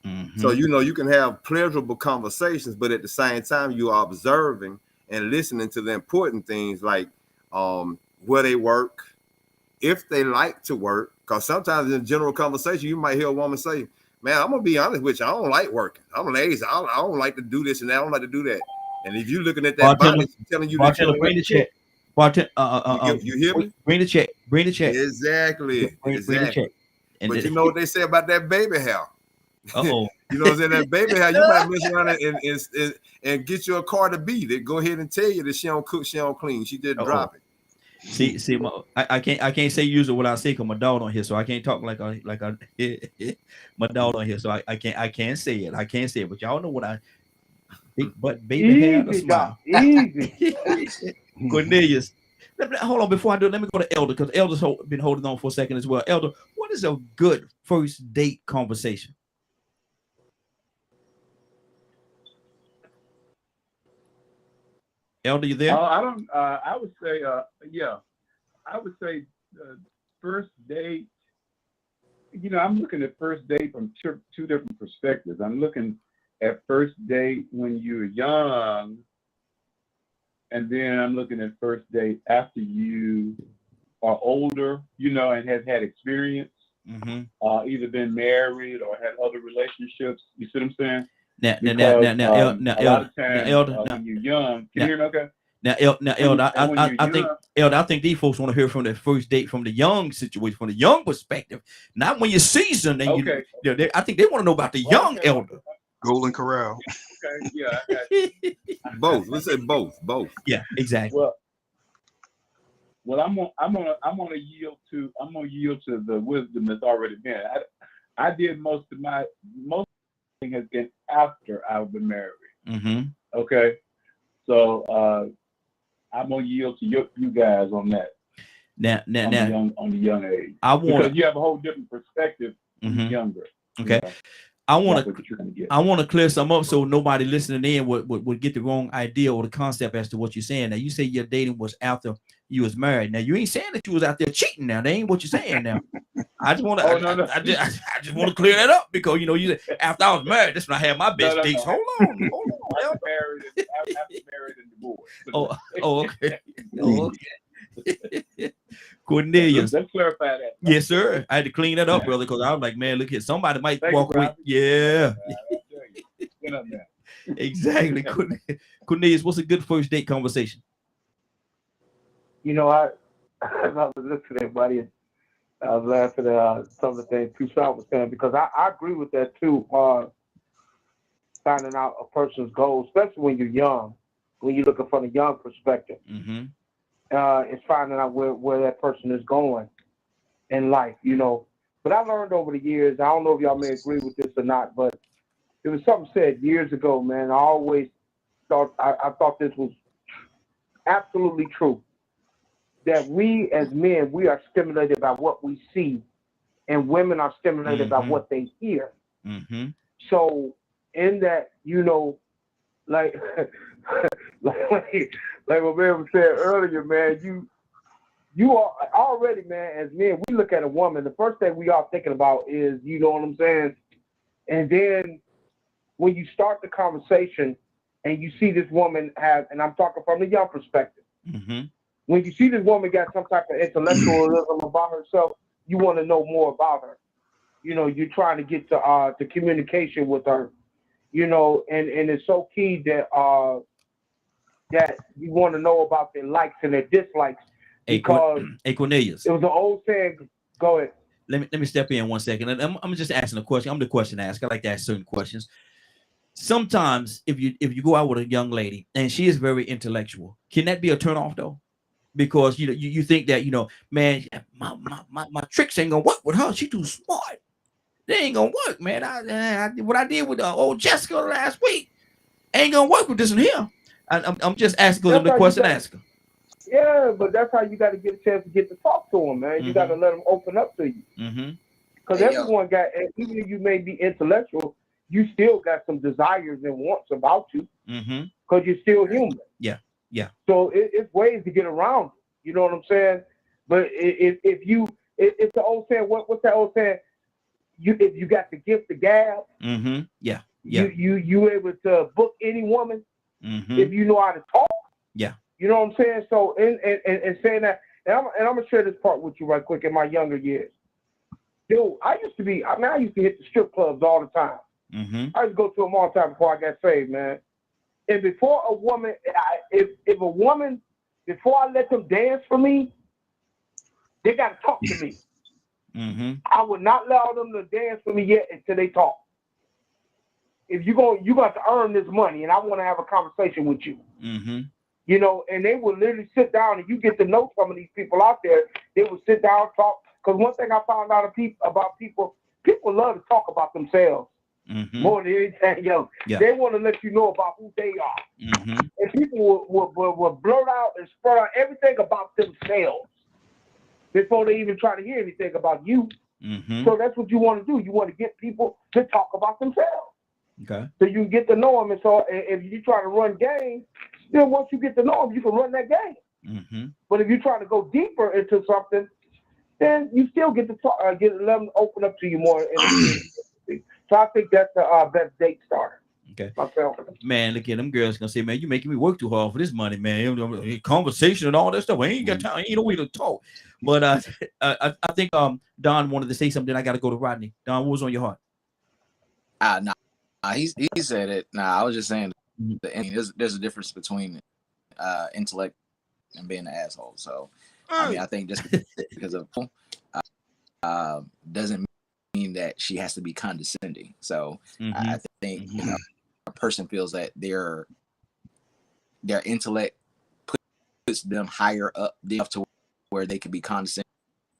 Mm-hmm. So, you can have pleasurable conversations, but at the same time, you are observing and listening to the important things like where they work, if they like to work. Because sometimes in general conversation, you might hear a woman say, man, I'm going to be honest with you. I don't like working. I'm lazy. I don't like to do this and that. I don't like to do that. And if you're looking at that body, telling you that bring the check. You hear me? Bring the check. Bring the check. Exactly. Bring the check. And but you know what they say about that baby hair? Uh-oh. You know what I'm saying? That baby hair, you might mess around and get you a Cardi B that go ahead and tell you that she don't cook, she don't clean. She did drop it. See, I can't say usually what I say because my dog on here, so I can't talk like my dog on here, so I can't say it. I can't say it, but y'all know what I big butt baby hair. Easy. Cornelius, hold on before I do. Let me go to Elder because Elder's been holding on for a second as well. Elder, what is a good first date conversation? Elder, you there? I would say, I would say first date. I'm looking at first date from two different perspectives. I'm looking at first date when you're young, and then I'm looking at first date after you are older, and have had experience, either been married or had other relationships. You see what I'm saying? Now, Elder, when you're young, can you hear me okay? Elder, I think these folks want to hear from the first date from the young situation, from the young perspective, not when you're seasoned. And I think they want to know about the young Elder. Golden Corral. Okay, yeah, I got both. Let's say both. Yeah, exactly. Well, I'm gonna yield to the wisdom that's already been. I did most thing has been after I've been married. Mm-hmm. Okay, so I'm gonna yield to you guys on that. Now, on the young age, because you have a whole different perspective when you're younger. Okay, I want to clear some up so nobody listening in would get the wrong idea or the concept as to what you're saying. Now, you say your dating was after you was married. Now, you ain't saying that you was out there cheating. Now, that ain't what you're saying. Now, I just want to. I just want to clear that up because you after I was married, that's when I had my best dates. Hold on. After married and divorced. Okay. Cornelius. Let's clarify that. Yes, sir. I had to clean that up, brother, because I was like, man, look here, somebody might walk away. Yeah. Exactly. Cornelius, what's a good first date conversation? I was listening, everybody. I was laughing at some of the things Toussaint was saying because I agree with that too. Finding out a person's goals, especially when you're young, when you're looking from a young perspective, it's finding out where that person is going in life, But I learned over the years, I don't know if y'all may agree with this or not, but there was something said years ago, man. I always thought, I thought this was absolutely true. That we as men, we are stimulated by what we see, and women are stimulated by what they hear. Mm-hmm. So in that, you know, like like what man said earlier, man, you are already, man, as men, we look at a woman, the first thing we are thinking about is, you know what I'm saying? And then when you start the conversation and you see this woman have, and I'm talking from the young perspective, mm-hmm. when you see this woman got some type of intellectualism about herself, you want to know more about her. You know, you're trying to get to communication with her, you know, and it's so key that that you want to know about their likes and their dislikes, because Cornelius, it was an old saying. Go ahead. Let me step in 1 second. And I'm just asking a question. I'm the question asker. I like to ask certain questions. Sometimes if you go out with a young lady and she is very intellectual, can that be a turn off though? Because you think that, man, my tricks ain't gonna work with her. She too smart. They ain't gonna work, man. What I did with old Jessica last week ain't gonna work with this one here. I'm just asking because I'm the question asker. Yeah, but that's how you got to get a chance to get to talk to them, man. You got to let them open up to you. Because everyone got, even if you may be intellectual, you still got some desires and wants about you. Because you're still human. Yeah. So it's ways to get around it. You know what I'm saying? But it's the old saying. What's that old saying? If you got the gift of gab, yeah. You able to book any woman if you know how to talk. Yeah. You know what I'm saying? So and saying that, and I'm gonna share this part with you right quick. In my younger years, dude, I used to hit the strip clubs all the time. I used to go to them all the time before I got saved, man. And before a woman, if a woman, before I let them dance for me, they got to talk to me. I would not allow them to dance for me yet until they talk. If you got to earn this money, and I want to have a conversation with you. You know, and they will literally sit down, and you get to know some of these people out there. They will sit down, talk. Because one thing I found out about people love to talk about themselves more than anything else. Yeah. They want to let you know about who they are. And people will blurt out and spread out everything about themselves before they even try to hear anything about you. So that's what you want to do. You want to get people to talk about themselves. Okay. So you can get to know them. And so if you try to run game, then once you get to know them, you can run that game. But if you try to go deeper into something, then you still get to talk, let them open up to you more. So I think that's the best date starter. Okay. Myself. Man, look at them girls gonna say, man, you making me work too hard for this money, man. Conversation and all that stuff. I ain't got time. Ain't no way to talk. But I think Don wanted to say something. I got to go to Rodney. Don, what was on your heart? Nah, he said it. Nah, I was just saying there's a difference between intellect and being an asshole. So I mean, I think just because of doesn't mean that she has to be condescending. So I think a person feels that their intellect puts them higher up to where they can be condescending,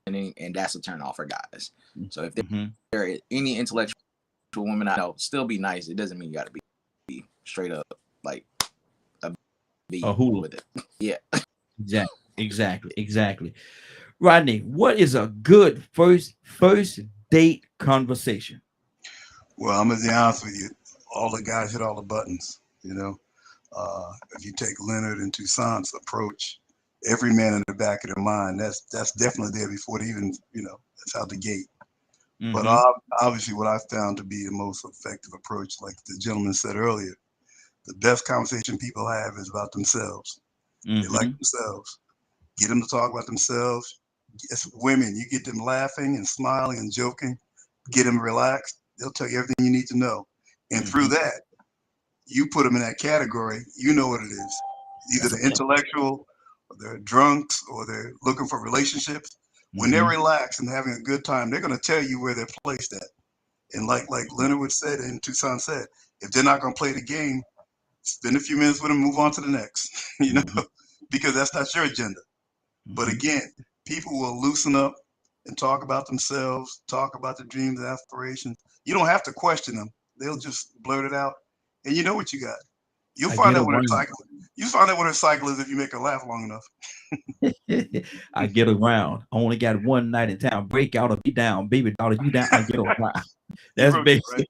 and that's a turn off for guys. So if there is any intellectual woman I know, still be nice. It doesn't mean you got to be straight up like a hula with it. Yeah. Exactly. Rodney, what is a good first date conversation? Well, I'm gonna be honest with you. All the guys hit all the buttons. You know, if you take Leonard and Toussaint's approach, every man in the back of their mind, that's definitely there before they even, that's out the gate. But obviously, what I found to be the most effective approach, like the gentleman said earlier, the best conversation people have is about themselves. They like themselves. Get them to talk about themselves. As women, you get them laughing and smiling and joking. Get them relaxed. They'll tell you everything you need to know. And through that, you put them in that category. You know what it is. Either they're intellectual, or they're drunks, or they're looking for relationships. When they're relaxed and having a good time, they're going to tell you where they're placed at. And like Leonard said and Toussaint said, if they're not going to play the game, spend a few minutes with them, move on to the next, because that's not your agenda. But again, people will loosen up and talk about themselves, talk about their dreams and aspirations. You don't have to question them. They'll just blurt it out. And you know what you got. You'll find out what her cycle is. You find out what her cycle is if you make her laugh long enough. I get around. I only got one night in town. Break out or be down. Baby daughter, you down. I get around. That's basic. Right?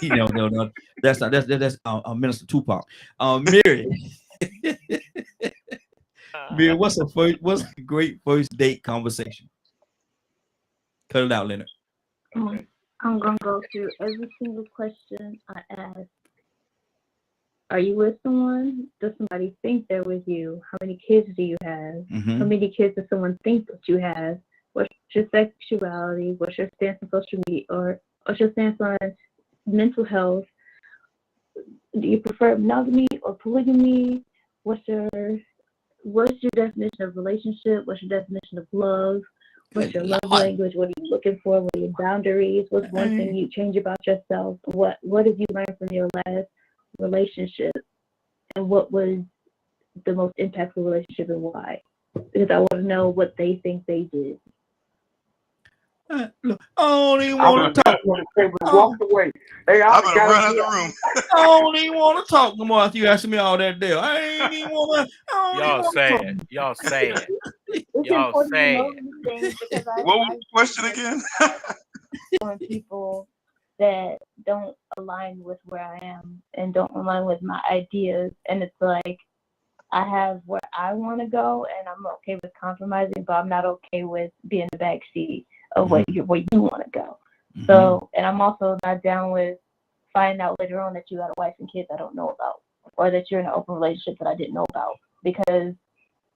No. That's not. That's Minister Tupac. Mary. Mary, what's a great first date conversation? Cut it out, Leonard. I'm gonna go through every single question I ask. Are you with someone? Does somebody think they're with you? How many kids do you have? How many kids does someone think that you have? What's your sexuality? What's your stance on social media? Or what's your stance on mental health? Do you prefer monogamy or polygamy? What's your definition of relationship? What's your definition of love? What's your love language? What are you looking for? What are your boundaries? What's one thing you change about yourself? What have you learned from your last relationship? And what was the most impactful relationship and why? Because I want to know what they think they did. Look, I don't even want to talk. Walked away. Hey, I'm gonna run out of the room. I don't even want to talk no more after you asking me all that deal. I ain't even want to. Y'all sad. Y'all sad. Y'all sad. What was the question again? On people that don't align with where I am and don't align with my ideas, and it's like I have where I want to go, and I'm okay with compromising, but I'm not okay with being the backseat of where you want to go. So, and I'm also not down with finding out later on that you got a wife and kids I don't know about, or that you're in an open relationship that I didn't know about, because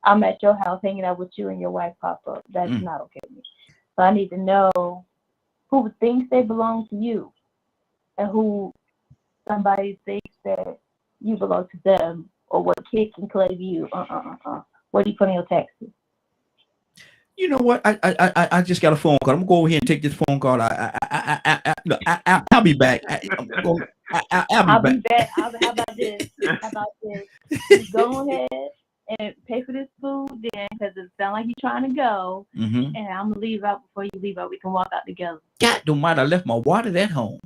I'm at your house hanging out with you and your wife pop up. That's not okay with me. So I need to know who thinks they belong to you and who somebody thinks that you belong to them, or what kid can claim you. What do you put in your taxes? You know what? I just got a phone call. I'm gonna go over here and take this phone call. I'll be back. I'll be back. How about this? You go ahead and pay for this food then, because it sounds like you're trying to go. And I'm gonna leave out before you leave out. We can walk out together. God don't mind. I left my water at home.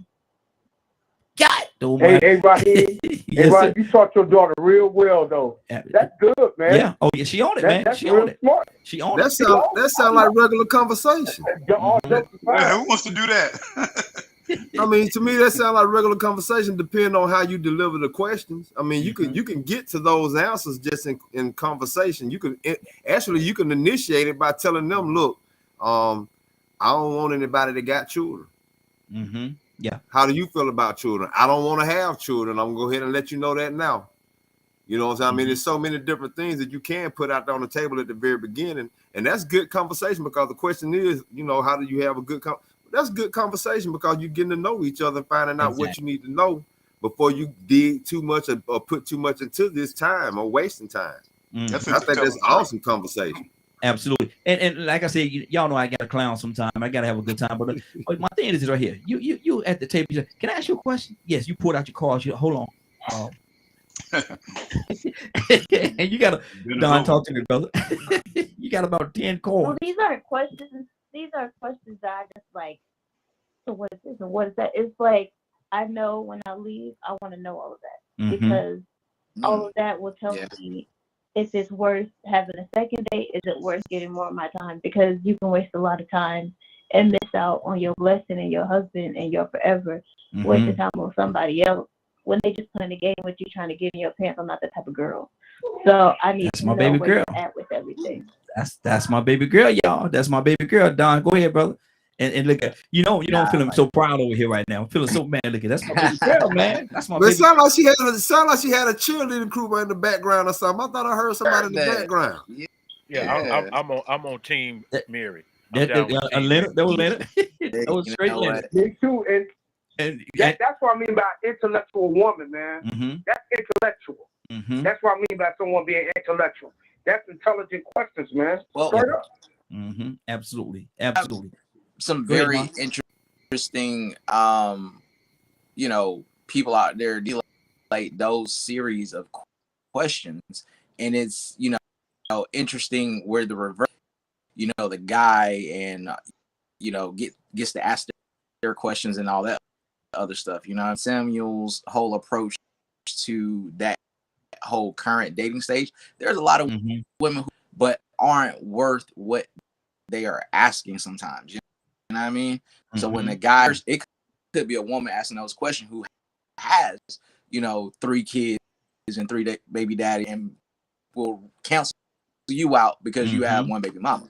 God don't mind. Hey, Raheem. Yes, Raheem, you taught your daughter real well, though. That's good, man. Yeah. Oh, yeah. She on it, man. She on it. Smart. She on it. That sound like regular conversation. Who wants to do that? I mean, to me, that sounds like regular conversation, depending on how you deliver the questions. I mean, you can get to those answers just in conversation. You can initiate it by telling them, look, I don't want anybody that got children. Yeah. How do you feel about children? I don't want to have children. I'm gonna go ahead and let you know that now. You know what I'm saying? I mean, there's so many different things that you can put out there on the table at the very beginning, and that's good conversation, because the question is, how do you have a good that's good conversation, because you're getting to know each other and finding out what you need to know before you dig too much or put too much into this time or wasting time. I think that's awesome conversation. Absolutely. And like I said, y'all know I got to clown sometime. I got to have a good time. But my thing is right here. You at the table. You say, can I ask you a question? Yes. You pulled out your cards. Hold on. And you got to, Don, talk to me, brother. You got about 10 cards. Well, these are questions that I just like, so what is this and what is that? It's like, I know when I leave, I want to know all of that, because all of that will tell me if it's worth having a second date. Is it worth getting more of my time? Because you can waste a lot of time and miss out on your blessing and your husband and your forever, wasting time on somebody else when they just playing a game with you, trying to get in your pants. I'm not that type of girl. So I need to know where you're at with everything. That's my baby girl, y'all. That's my baby girl. Don, go ahead, brother. And look at you don't feeling so proud over here right now. I'm feeling so mad. Look at that's my baby girl, man. That's my baby. It sounded like she had a cheerleading crew in the background or something. I thought I heard somebody in the background. Yeah. I'm on team Mary. That was Leonard. That was straight Leonard. Me too. And that's what I mean by intellectual woman, man. That's intellectual. That's what I mean by someone being intellectual. That's intelligent questions, man. Well, Absolutely. Some very interesting, people out there dealing like those series of questions, and it's interesting where the reverse, the guy and gets to ask their questions and all that other stuff. Samuel's whole approach to that whole current dating stage. There's a lot of women but aren't worth what they are asking sometimes. You know what I mean? So when the guys, it could be a woman asking those questions who has, 3 kids and 3 baby daddy, and will cancel you out because you have 1 baby mama.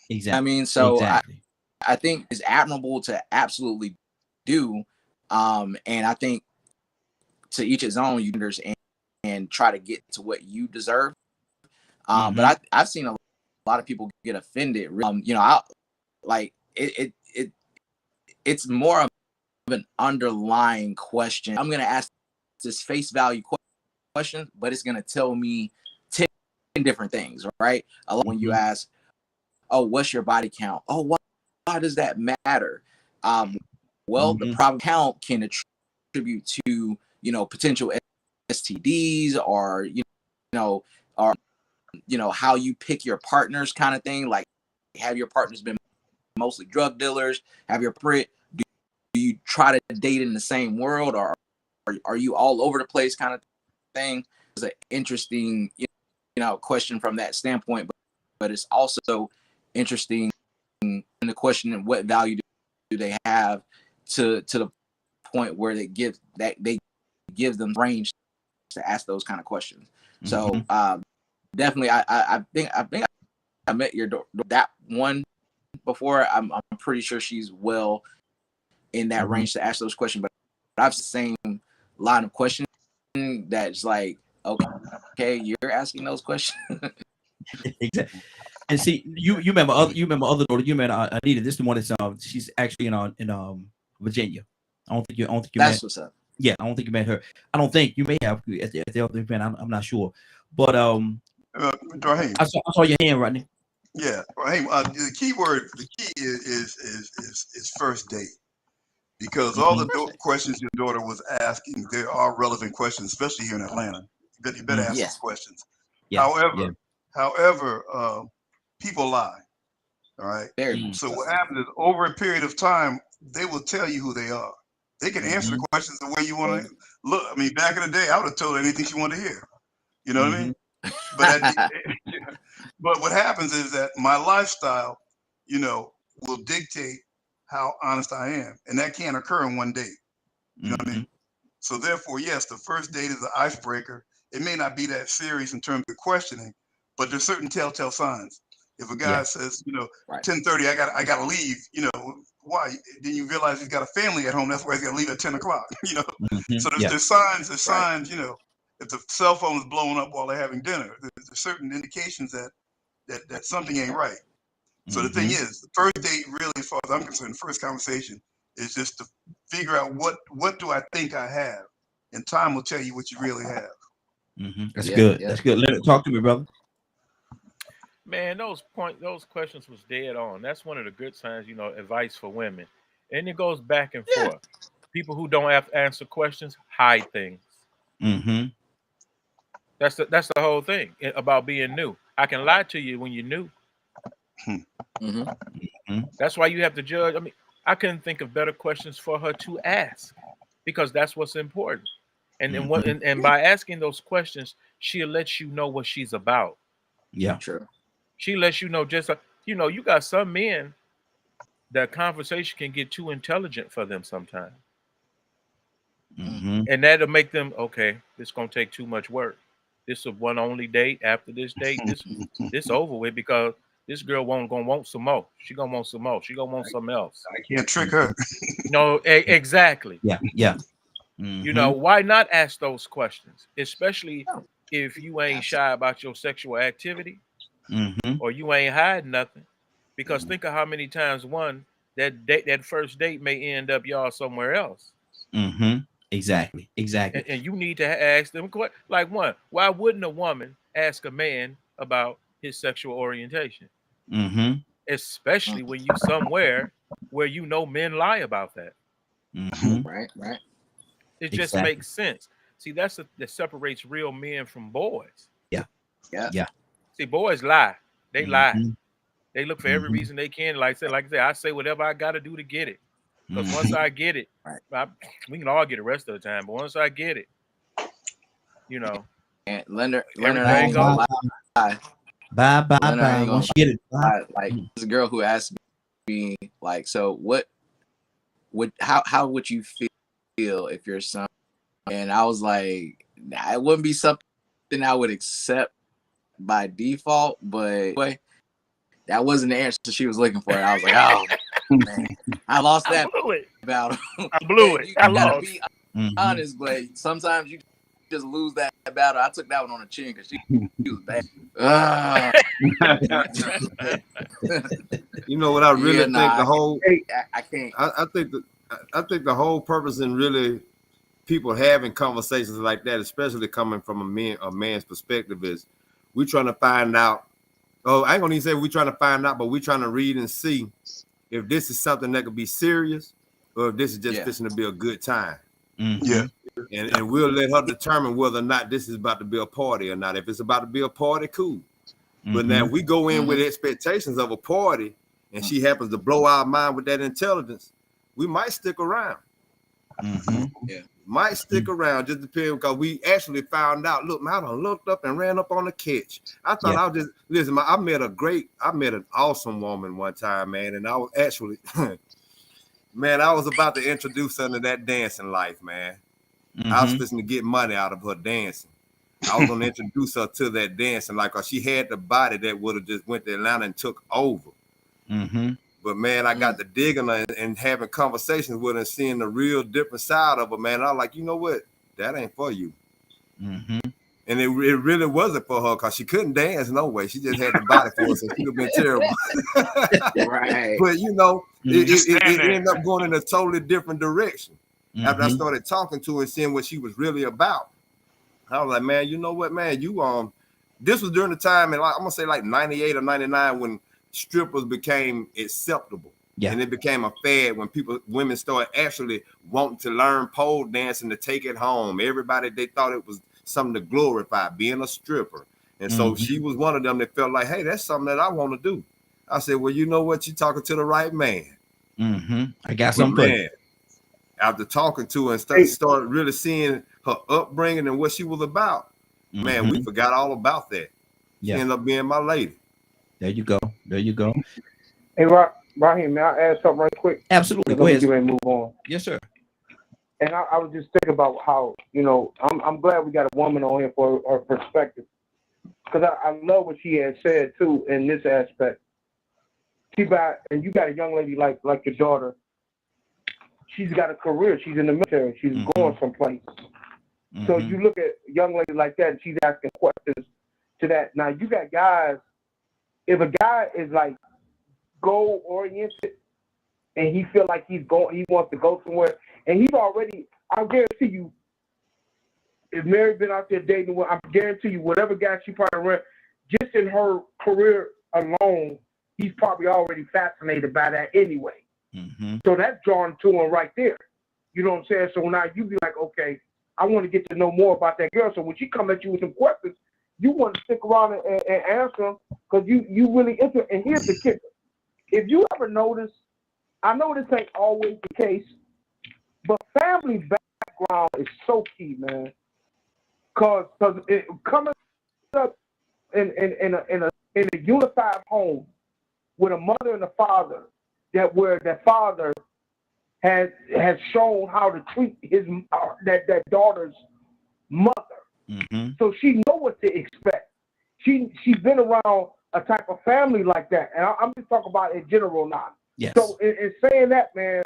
Exactly. I mean, so exactly. I think it's admirable to absolutely do, and I think to each his own, you understand, and try to get to what you deserve. But I've seen a lot of people get offended. It's more of an underlying question. I'm gonna ask this face value question, but it's gonna tell me 10 different things, right? When you ask, "Oh, what's your body count?" "Oh, why does that matter?" Well, the problem count can attribute to potential STDs, or how you pick your partners, kind of thing. Like, have your partners been mostly drug dealers? Have your do you try to date in the same world, or are you all over the place, kind of thing? It's an interesting question from that standpoint, but it's also interesting in the question of what value do they have to the point where they give them range to ask those kind of questions. So definitely, I think I met that one before. I'm pretty sure she's well in that range to ask those questions. But I've seen the same line of questioning that's like, okay, you're asking those questions. Exactly. And see, you remember other daughter. You met Anita. This is the one that's she's actually in Virginia. I don't think you That's met. What's up. Yeah, I don't think you met her. I don't think you may have at the other event. I'm not sure, but Raheem, I saw your hand, Rodney. Yeah, Raheem. The key is first date, because all the questions your daughter was asking, there are relevant questions, especially here in Atlanta. You better ask those questions. Yeah. However, people lie. All right. So what happens is, over a period of time, they will tell you who they are. They can answer the questions the way you want to look. I mean, back in the day, I would have told her anything she wanted to hear. You know what I mean? But what happens is that my lifestyle, will dictate how honest I am, and that can't occur in one date. You know what I mean? So therefore, yes, the first date is the icebreaker. It may not be that serious in terms of questioning, but there's certain telltale signs. If a guy says, 10:30, I gotta leave, why? Then you realize he's got a family at home. That's why he's got to leave at 10 o'clock. So there's signs. There's signs. If the cell phone is blowing up while they're having dinner, there's certain indications that something ain't right. So the thing is, the first date, really, as far as I'm concerned, the first conversation is just to figure out what do I think I have, and time will tell you what you really have. That's good. Yeah. That's good. Leonard, talk to me, brother. Man, those questions was dead on. That's one of the good signs, advice for women. And it goes back and forth. People who don't have to answer questions hide things. That's the whole thing about being new. I can lie to you when you're new. That's why you have to judge. I mean, I couldn't think of better questions for her to ask, because that's what's important. And then and by asking those questions, she'll let you know what she's about. Yeah, sure. She lets you know, just you got some men that conversation can get too intelligent for them sometimes. And that'll make them, okay, this is gonna take too much work. This is a one only date. After this date, this over with, because this girl gonna want some more. She gonna want some more. She gonna want something else. I can't trick her. No, exactly. Yeah. Why not ask those questions, especially if you ain't shy about your sexual activity, or you ain't hiding nothing? Because think of how many times that first date may end up y'all somewhere else. Exactly. And you need to ask them, like, why wouldn't a woman ask a man about his sexual orientation? Especially when you somewhere where men lie about that. Right. It just makes sense. See, that separates real men from boys. Yeah. See, boys lie. They lie. They look for every reason they can. Like I say, I say whatever I got to do to get it. Because once I get it, we can all get the rest of the time. But once I get it, And Leonard ain't gonna lie. Bye. Once you get it, like, there's a girl who asked me, like, so what how would you feel if your son? And I was like, nah, it wouldn't be something I would accept by default, but that wasn't the answer she was looking for. And I was like, oh man, I lost that battle. I blew it. I lost. Be honest, but sometimes you just lose that battle. I took that one on the chin because she was bad. You know what I really think the whole I can't. I think the whole purpose in really people having conversations like that, especially coming from a man's perspective, is we're trying to find out. Oh, I ain't gonna even say we're trying to find out, but we're trying to read and see if this is something that could be serious or if this is just fixing to be a good time. Yeah. And we'll let her determine whether or not this is about to be a party or not. If it's about to be a party, cool. But now if we go in with expectations of a party and she happens to blow our mind with that intelligence, we might stick around. Might stick around, just depending, because we actually found out. Look, man, I done looked up and ran up on the catch. I thought I was just listen. I met an awesome woman one time, man, and I was actually, man, I was about to introduce her to that dancing life, man. I was fixing to get money out of her dancing. I was gonna introduce her to that dancing, like, cause she had the body that would have just went to Atlanta and took over. But man, I got to digging her and having conversations with her and seeing the real different side of her, man. I was like, you know what? That ain't for you. And it really wasn't for her because she couldn't dance no way. She just had the body for us, and she would have been terrible. Right. But you know, it ended up going in a totally different direction. After I started talking to her and seeing what she was really about, I was like, man, you know what, man? You this was during the time, and I'm gonna say like 98 or 99 when strippers became acceptable. And it became a fad when women started actually wanting to learn pole dancing to take it home. Everybody, they thought it was something to glorify, being a stripper. And so she was one of them that felt like, hey, that's something that I want to do. I said, well, you know what? You're talking to the right man. I got something. After talking to her and started really seeing her upbringing and what she was about, man, we forgot all about that. She ended up being my lady. There you go. There you go. Hey, Raheem, may I add something right quick? Absolutely. Go ahead. Move on. Yes, sir. And I was just thinking about how, you know, I'm glad we got a woman on here for her perspective, because I love what she had said too in this aspect. And you got a young lady like your daughter. She's got a career. She's in the military. She's going someplace. So you look at a young lady like that, and she's asking questions to that. Now you got guys. If a guy is like goal oriented and he feel like he wants to go somewhere, and he's already, I guarantee you, if Mary been out there dating, I guarantee you, whatever guy she probably ran, just in her career alone, he's probably already fascinated by that anyway. So that's drawn to him right there. You know what I'm saying? So now you be like, okay, I want to get to know more about that girl. So when she come at you with some questions, you want to stick around and answer them because you really interested. And here's the kicker. If you ever notice, I know this ain't always the case, but family background is so key, man. Because coming up in a unified home with a mother and a father, where that father has shown how to treat that daughter's mother. So she know what to expect. She's been around a type of family like that, and I'm just talking about in general now. Yes. So in saying that, man,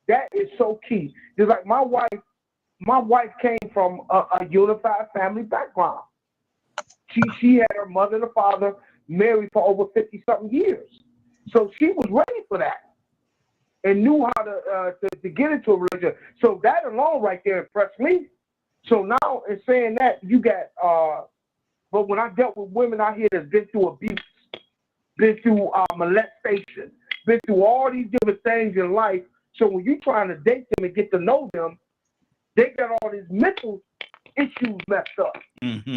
that is so key. Just like my wife came from a unified family background. She had her mother and her father married for over 50-something years, so she was ready for that and knew how to get into a relationship. So that alone right there impressed me. So now in saying that, you got, but when I dealt with women out here that's been through abuse, been through molestation, been through all these different things in life. So when you're trying to date them and get to know them, they got all these mental issues messed up.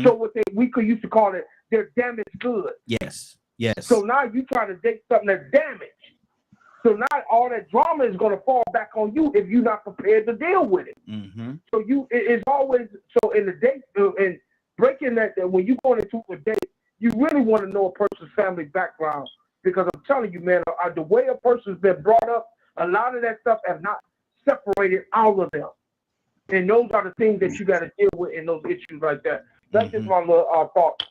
So what we used to call it, they're damaged goods. Yes. Yes. So now you trying to date something that's damaged. So now all that drama is going to fall back on you if you're not prepared to deal with it. So it's always, so in the date, and breaking that when you going into a date, you really want to know a person's family background, because I'm telling you, man, the way a person's been brought up, a lot of that stuff have not separated all of them. And those are the things that you got to deal with in those issues like that. That's just my little thought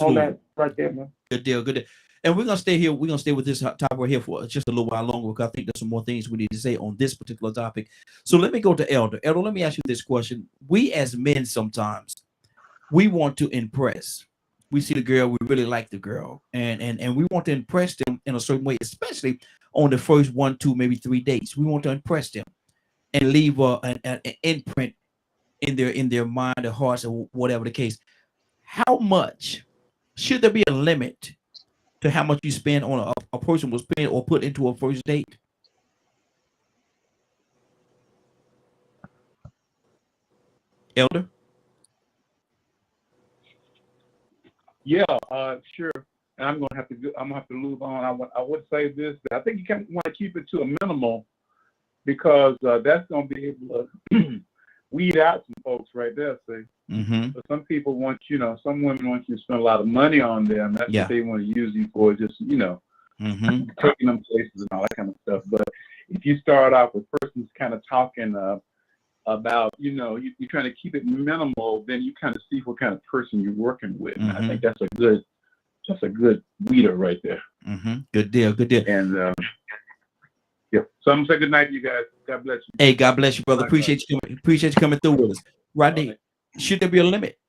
on that right there, man. Good deal, good deal. And we're gonna stay here. We're gonna stay with this topic right here for just a little while longer because I think there's some more things we need to say on this particular topic. So let me go to Elder. Elder, let me ask you this question. We as men sometimes we want to impress. We see the girl, we really like the girl, and we want to impress them in a certain way, especially on the first 1, 2, maybe 3 dates. We want to impress them and leave an imprint in their mind, their hearts, or whatever the case. How much should there be a limit to how much you spend on a person will spend or put into a first date? Elder? Yeah, sure. And I'm gonna have to move on. I would say this. I think you want to keep it to a minimal because that's gonna be able to weed out some folks right there. See, so some people want some women want you to spend a lot of money on them. That's what they want to use you for, just taking them places and all that kind of stuff. But if you start off with persons kind of talking about, you're trying to keep it minimal, then you kind of see what kind of person you're working with. And I think that's a good weeder right there. Good deal, good deal. And yeah, so I'm gonna say good night to you guys. God bless you. Hey, God bless you, brother. Appreciate you coming through with us. Rodney, should there be a limit?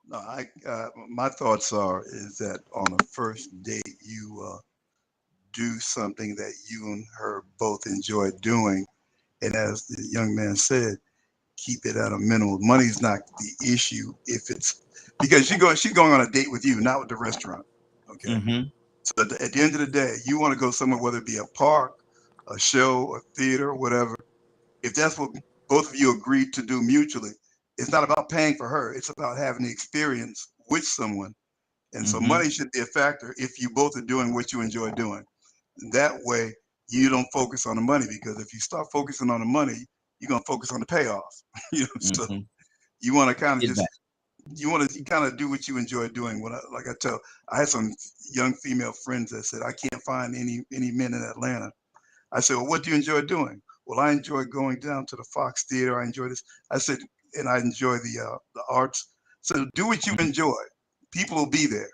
No, my thoughts is that on the first date you do something that you and her both enjoy doing. And as the young man said, keep it at a minimum. Money's not the issue if it's because she's going on a date with you, not with the restaurant. Okay. So at the end of the day, you want to go somewhere, whether it be a park, a show, a theater, whatever. If that's what both of you agreed to do mutually, it's not about paying for her. It's about having the experience with someone. And so money should be a factor if you both are doing what you enjoy doing. That way, you don't focus on the money, because if you start focusing on the money, you're gonna focus on the payoff. So you want to kind of you kind of do what you enjoy doing. I had some young female friends that said, I can't find any men in Atlanta. I said, well, what do you enjoy doing? Well, I enjoy going down to the Fox Theater. I enjoy this. I said, and I enjoy the arts. So do what you enjoy. People will be there.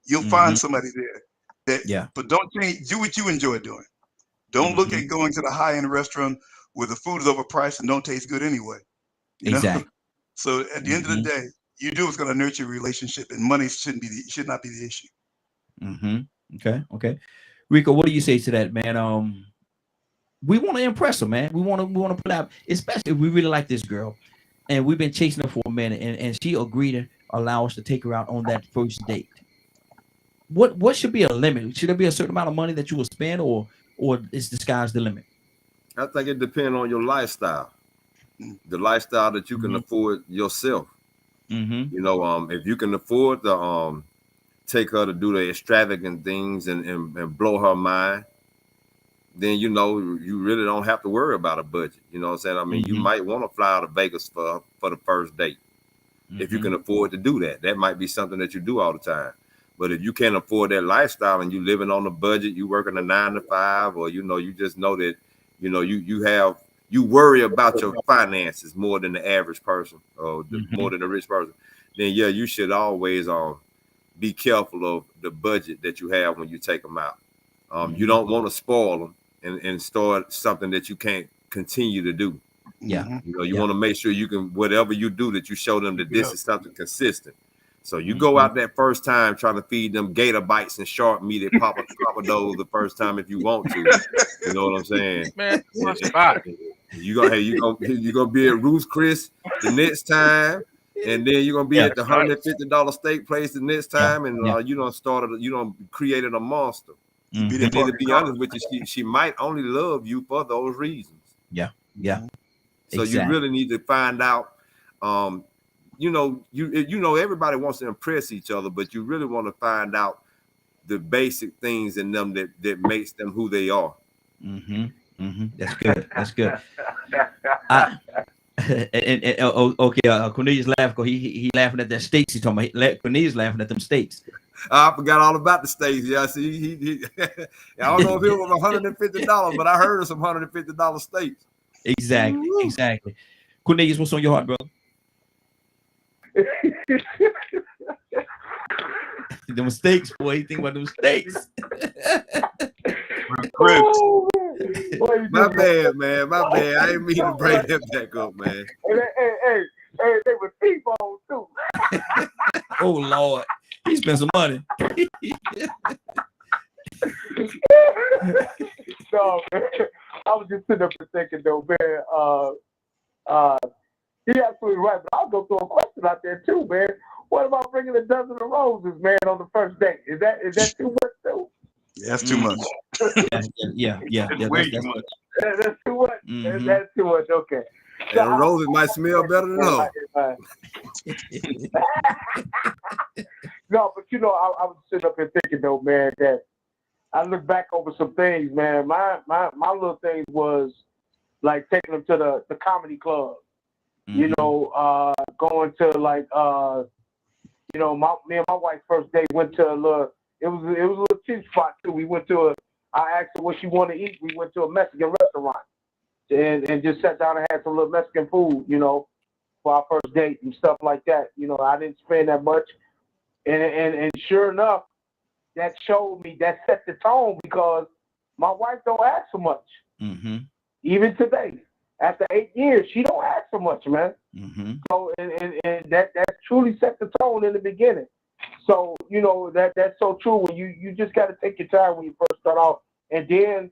You'll find somebody there. But don't change. Do what you enjoy doing. Don't look at going to the high-end restaurant where the food is overpriced and don't taste good anyway. You know? So at the end of the day, you do what's going to nurture a relationship, and money should not be the issue. Okay. Rico, what do you say to that, man? We want to impress her, man. We want to put out, especially if we really like this girl, and we've been chasing her for a minute, and she agreed to allow us to take her out on that first date. What should be a limit? Should there be a certain amount of money that you will spend, or is the sky's the limit? I think it depends on your lifestyle, the lifestyle that you can afford yourself. If you can afford to take her to do the extravagant things and blow her mind, then you really don't have to worry about a budget. You know what I'm saying? I mean, you might want to fly out to Vegas for the first date. If you can afford to do that. That might be something that you do all the time. But if you can't afford that lifestyle and you living on a budget, you working a 9 to 5, or you just know that you worry about your finances more than the average person, or more than the rich person, then you should always be careful of the budget that you have when you take them out. You don't want to spoil them and start something that you can't continue to do. You want to make sure you can, whatever you do, that you show them that this is something consistent. So you go out that first time trying to feed them gator bites and shark meat at Papa Do's the first time if you want to. You know what I'm saying? Man, you're gonna be at Ruth's Chris the next time, and then you're gonna be at the $150 steak place the next time, and you created a monster. And then, to be honest with you, she might only love you for those reasons. So you really need to find out. Everybody wants to impress each other, but you really want to find out the basic things in them that makes them who they are. That's good. Cornelius laughed because he laughing at that steaks. He talking about Cornelius laughing at them steaks. I forgot all about the steaks. Yeah, see, I don't know if it was $150, but I heard of some $150 steaks. Exactly. Cornelius, what's on your heart, brother? The mistakes, boy. You think about the mistakes. My bad, man. My bad. I didn't mean to bring that back up, man. Hey, they were T-bone too. Oh Lord, he spent some money. No, man. I was just sitting up and thinking, though, man. He absolutely right, but I'll go throw a question out there too, man. What about bringing a dozen of roses, man, on the first date? Is that too much too? Yeah, that's too much. Yeah. That's way too much. That's too much. Mm-hmm. That's too much. Okay. So and roses might smell better than her. No, but you know, I was sitting up here thinking though, man, that I look back over some things, man. My little thing was like taking them to the comedy club. Mm-hmm. You know, going to like you know, me and my wife's first date went to a little. It was a little cheap spot too. We went to I asked her what she wanted to eat. We went to a Mexican restaurant and just sat down and had some little Mexican food, you know, for our first date and stuff like that. You know, I didn't spend that much, and sure enough, that showed me, that set the tone, because my wife don't ask so much. Mm-hmm. Even today, after 8 years, she don't ask so much, man. Mm-hmm. So and that truly set the tone in the beginning. So, you know, that's so true. When you just got to take your time when you first start off, and then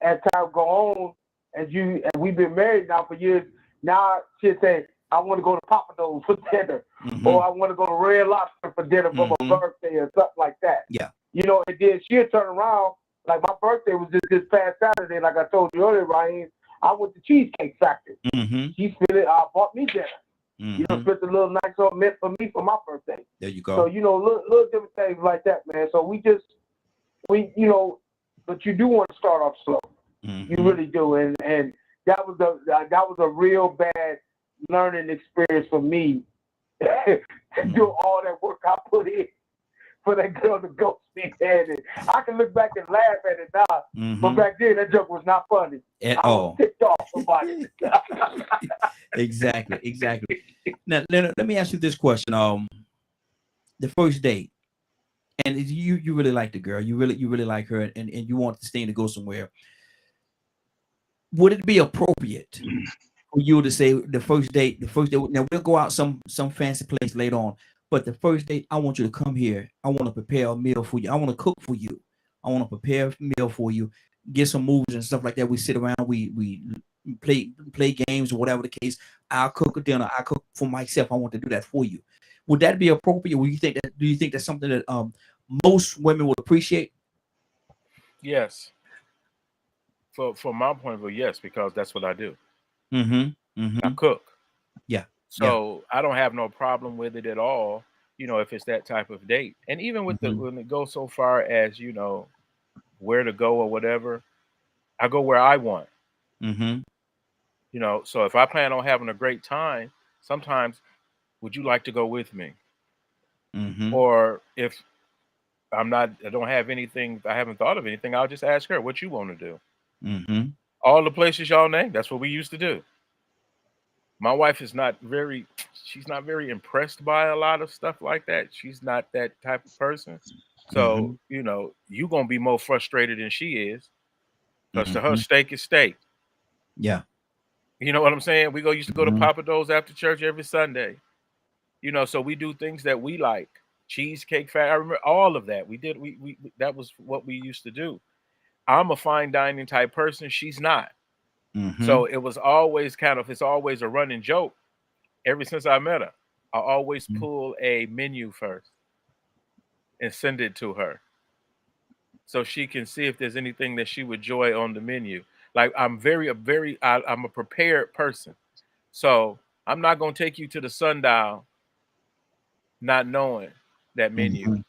as time go on, and we've been married now for years. Now she'll say, I want to go to Papa Do's for dinner, mm-hmm. or I want to go to Red Lobster for dinner for my birthday or something like that. Yeah. You know, and then she'll turn around, like my birthday was just this past Saturday, like I told you earlier, Ryan. I went to Cheesecake Factory. Mm-hmm. She bought me dinner. Mm-hmm. You know, spent a little nice old mint for me for my birthday. There you go. So, you know, little different things like that, man. So we you know, but you do want to start off slow. Mm-hmm. You really do. And that was a real bad learning experience for me to do all that work I put in for that girl to ghost me. And I can look back and laugh at it now, mm-hmm. but back then that joke was not funny at all. Ticked off somebody. Exactly. Now, Leonard, let me ask you this question. The first date, and you really like the girl, you really like her, and you want this thing to go somewhere. Would it be appropriate for you to say the first date? Now we'll go out some fancy place later on, but the first date, I want you to come here. I want to prepare a meal for you. I want to cook for you. I want to prepare a meal for you. Get some movies and stuff like that. We sit around. We play games or whatever the case. I'll cook a dinner. I cook for myself. I want to do that for you. Would that be appropriate? Do you think that's something that most women would appreciate? Yes. From my point of view, yes, because that's what I do. Mm-hmm. Mm-hmm. I cook. Yeah. So I don't have no problem with it at all, you know, if it's that type of date. And even with when it goes so far as, you know, where to go or whatever, I go where I want. Mm-hmm. You know, so if I plan on having a great time, sometimes, would you like to go with me? Mm-hmm. Or if I don't have anything, I haven't thought of anything, I'll just ask her, what you want to do? Mm-hmm. All the places y'all name, that's what we used to do. My wife is she's not very impressed by a lot of stuff like that. She's not that type of person. So, you know, you're going to be more frustrated than she is, because to her, steak is steak. Yeah. You know what I'm saying? We used to go to Papa Do's after church every Sunday. You know, so we do things that we like. Cheesecake Factory. I remember all of that. We that was what we used to do. I'm a fine dining type person. She's not. Mm-hmm. So it was always it's always a running joke. Ever since I met her, I always pull a menu first and send it to her, so she can see if there's anything that she would enjoy on the menu. Like I'm I'm a prepared person. So I'm not going to take you to the Sundial not knowing that menu. Mm-hmm.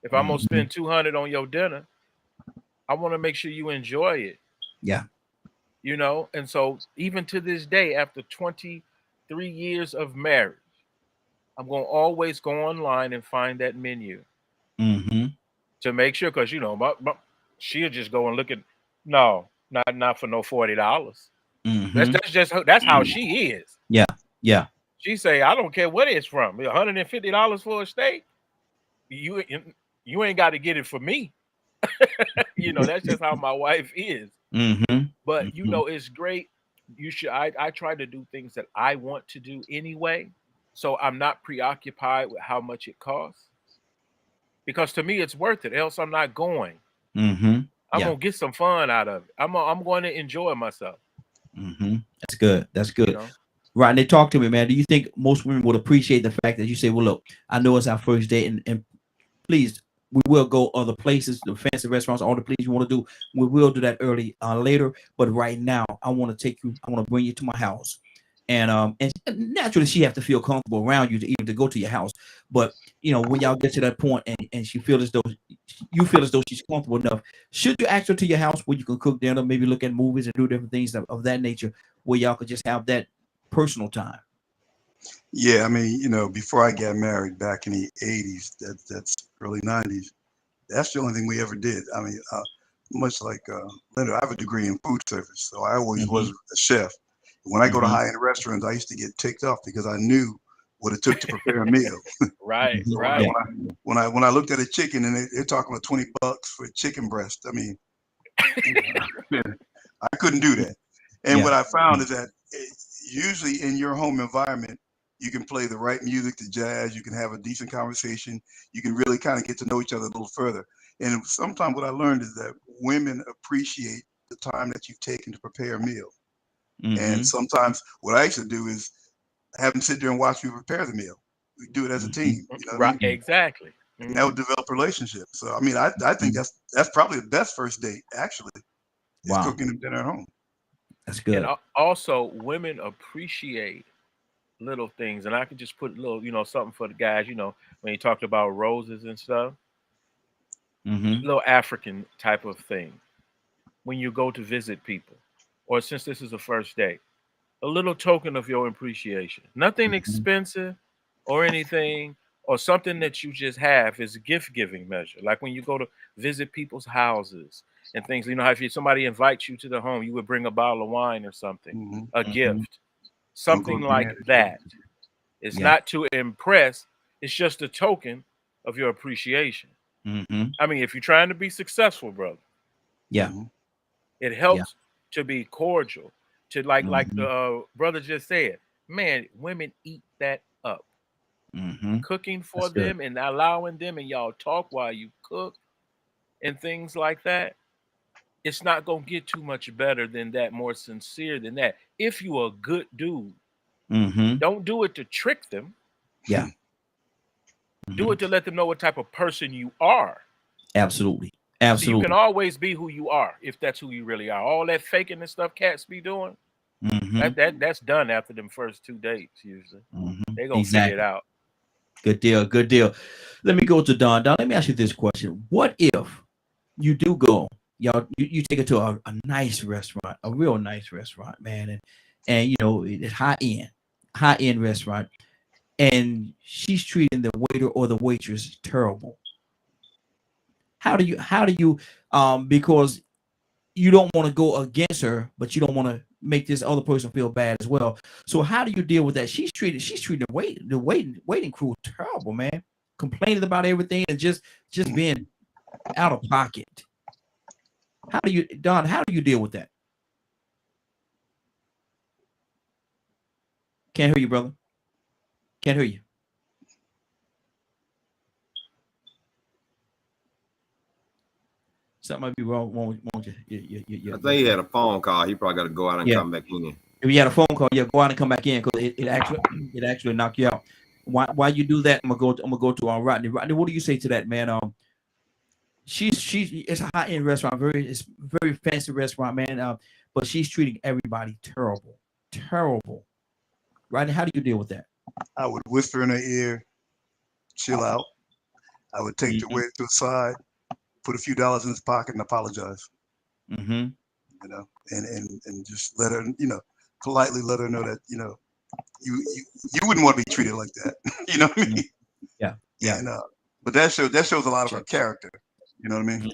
If I'm going to spend $200 on your dinner, I want to make sure you enjoy it. Yeah. You know, and so even to this day, after 23 years of marriage, I'm going to always go online and find that menu to make sure, because, you know, she'll just go and look at, no, not for no $40. Mm-hmm. That's how she is. Yeah. Yeah. She say, I don't care what it's from. $150 for a steak. You ain't got to get it for me. That's just how my wife is. Mm-hmm. But it's great. I try to do things that I want to do anyway. So I'm not preoccupied with how much it costs. Because to me it's worth it. Else I'm not going. Mm-hmm. I'm gonna get some fun out of it. I'm going to enjoy myself. Mm-hmm. That's good. That's good. Right. And they talk to me, man. Do you think most women would appreciate the fact that you say, well, look, I know it's our first date and please, we will go other places, the fancy restaurants, all the places you want to do. We will do that later. But right now, I want to take you, I want to bring you to my house. And naturally she have to feel comfortable around you to even to go to your house. But when y'all get to that point and she feels as though you feel as though she's comfortable enough, should you ask her to your house where you can cook dinner, maybe look at movies and do different things of that nature, where y'all could just have that personal time? Yeah, I mean, before I got married back in the 80s, that's early 90s, that's the only thing we ever did. I mean, much like Leonard, I have a degree in food service, so I always was a chef. When I go to high-end restaurants, I used to get ticked off because I knew what it took to prepare a meal. Right, So right. When I looked at a chicken and they're talking about $20 for a chicken breast, I mean, I couldn't do that. And what I found is that usually in your home environment, you can play the right music, the jazz, you can have a decent conversation, you can really kind of get to know each other a little further. And sometimes what I learned is that women appreciate the time that you've taken to prepare a meal. And sometimes what I used to do is have them sit there and watch me prepare the meal. We do it as a team. Right, exactly. And that would develop a relationship. So I mean, I think that's probably the best first date, actually, is cooking them dinner at home. That's good. And also women appreciate little things. And I could just put a little, something for the guys, when you talked about roses and stuff. Little African type of thing. When you go to visit people, or since this is a first date, a little token of your appreciation. Nothing expensive or anything, or something that you just have is a gift-giving measure. Like when you go to visit people's houses and things, how if somebody invites you to the home, you would bring a bottle of wine or something, a gift, something like that. It's not to impress. It's just a token of your appreciation. I mean, if you're trying to be successful, brother, it helps to be cordial, to like the brother just said, man, women eat that up. Cooking for them and allowing them, and y'all talk while you cook and things like that. It's not gonna get too much better than that, more sincere than that. If you a good dude, don't do it to trick them. Do it to let them know what type of person you are. Absolutely. So you can always be who you are if that's who you really are. All that faking and stuff cats be doing, that's done after them first 2 dates usually. They're gonna figure it out. Good deal. Good deal. Let me go to Don. Don, let me ask you this question. What if you do go, y'all, you take it to a nice restaurant, a real nice restaurant, man, and it's high end restaurant, and she's treating the waiter or the waitress terrible? How do you because you don't want to go against her, but you don't want to make this other person feel bad as well. So how do you deal with that? She's treating the waiting crew terrible, man. Complaining about everything and just being out of pocket. Don, how do you deal with that? Can't hear you, brother. Can't hear you. Something might be wrong with you. I think he had a phone call. He probably got to go out and come back in. If you had a phone call, go out and come back in because it actually knock you out. Why you do that? I'm gonna go to Rodney. Rodney, what do you say to that, man? It's a high end restaurant, it's very fancy restaurant, man. But she's treating everybody terrible. Rodney, how do you deal with that? I would whisper in her ear, chill out. I would take the waiter to the side, put a few dollars in his pocket, and apologize. And just let her, politely let her know that you wouldn't want to be treated like that. You know what I mean? Yeah. And, but that shows a lot of her character. You know what I mean?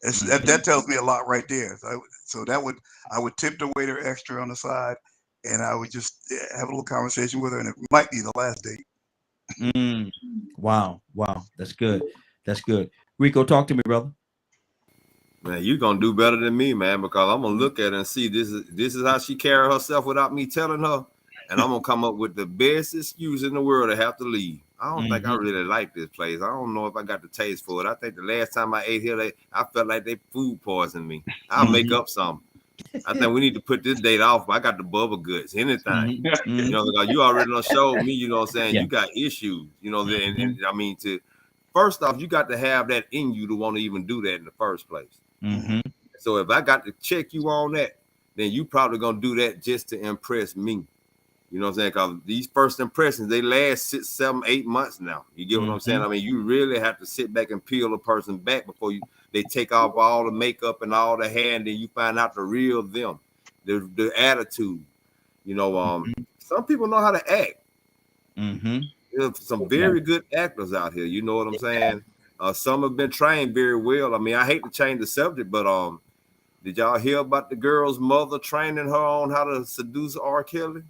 That tells me a lot right there. So I would tip the waiter extra on the side, and I would just have a little conversation with her, and it might be the last date. Wow, that's good. Rico, talk to me, brother. Man, you're gonna do better than me, man, because I'm gonna look at her and see this is how she carry herself without me telling her, and I'm gonna come up with the best excuse in the world to have to leave. I don't think I really like this place. I don't know if I got the taste for it. I think the last time I ate here, I felt like they food poisoned me. I'll make up something. I think we need to put this date off. I got the bubble goods, anything. You know, because you already done showed me, you know what I'm saying? You got issues, you know, and I mean, first off, you got to have that in you to want to even do that in the first place. So if I got to check you on that, then you probably gonna do that just to impress me. You know what I'm saying? Because these first impressions, they last 6, 7, 8 months now. You get what I'm saying? I mean, you really have to sit back and peel a person back before they take off all the makeup and all the hair, and then you find out the real them, the attitude. You know, some people know how to act. There's some very good actors out here. You know what I'm saying? Some have been trained very well. I mean, I hate to change the subject, but did y'all hear about the girl's mother training her on how to seduce R. Kelly?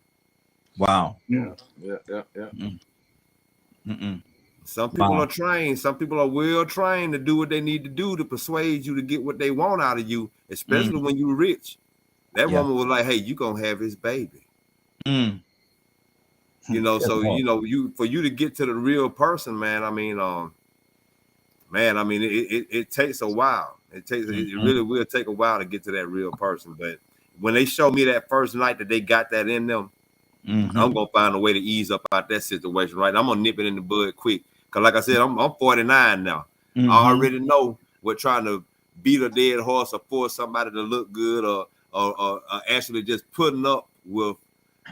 Wow. Yeah. Some people are trained. Some people are well trained to do what they need to do to persuade you to get what they want out of you, especially when you're rich. That woman was like, "Hey, you gonna have his baby." You know, so you know, for you to get to the real person, man. I mean, it takes a while. It really will take a while to get to that real person. But when they show me that first night that they got that in them, I'm gonna find a way to ease up out that situation, right? I'm gonna nip it in the bud quick, cause like I said, I'm 49 now. I already know what trying to beat a dead horse or force somebody to look good, or actually just putting up with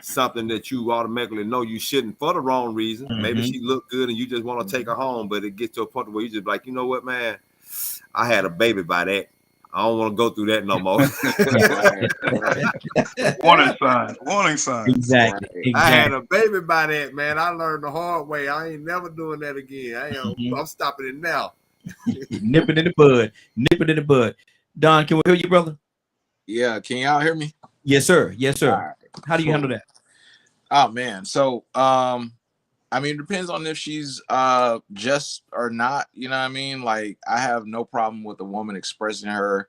something that you automatically know you shouldn't for the wrong reason. Maybe she looked good and you just want to take her home, but it gets to a point where you just like, you know what, man, I had a baby by that. I don't want to go through that no more. Warning sign. Exactly. I had a baby by that, man. I learned the hard way. I ain't never doing that again. I'm stopping it now. Nip it in the bud. Don, can we hear you, brother? Yeah, can y'all hear me? Yes, sir. Right. How do you handle that? Oh man, so I mean, it depends on if she's just or not, you know what I mean? Like, I have no problem with a woman expressing her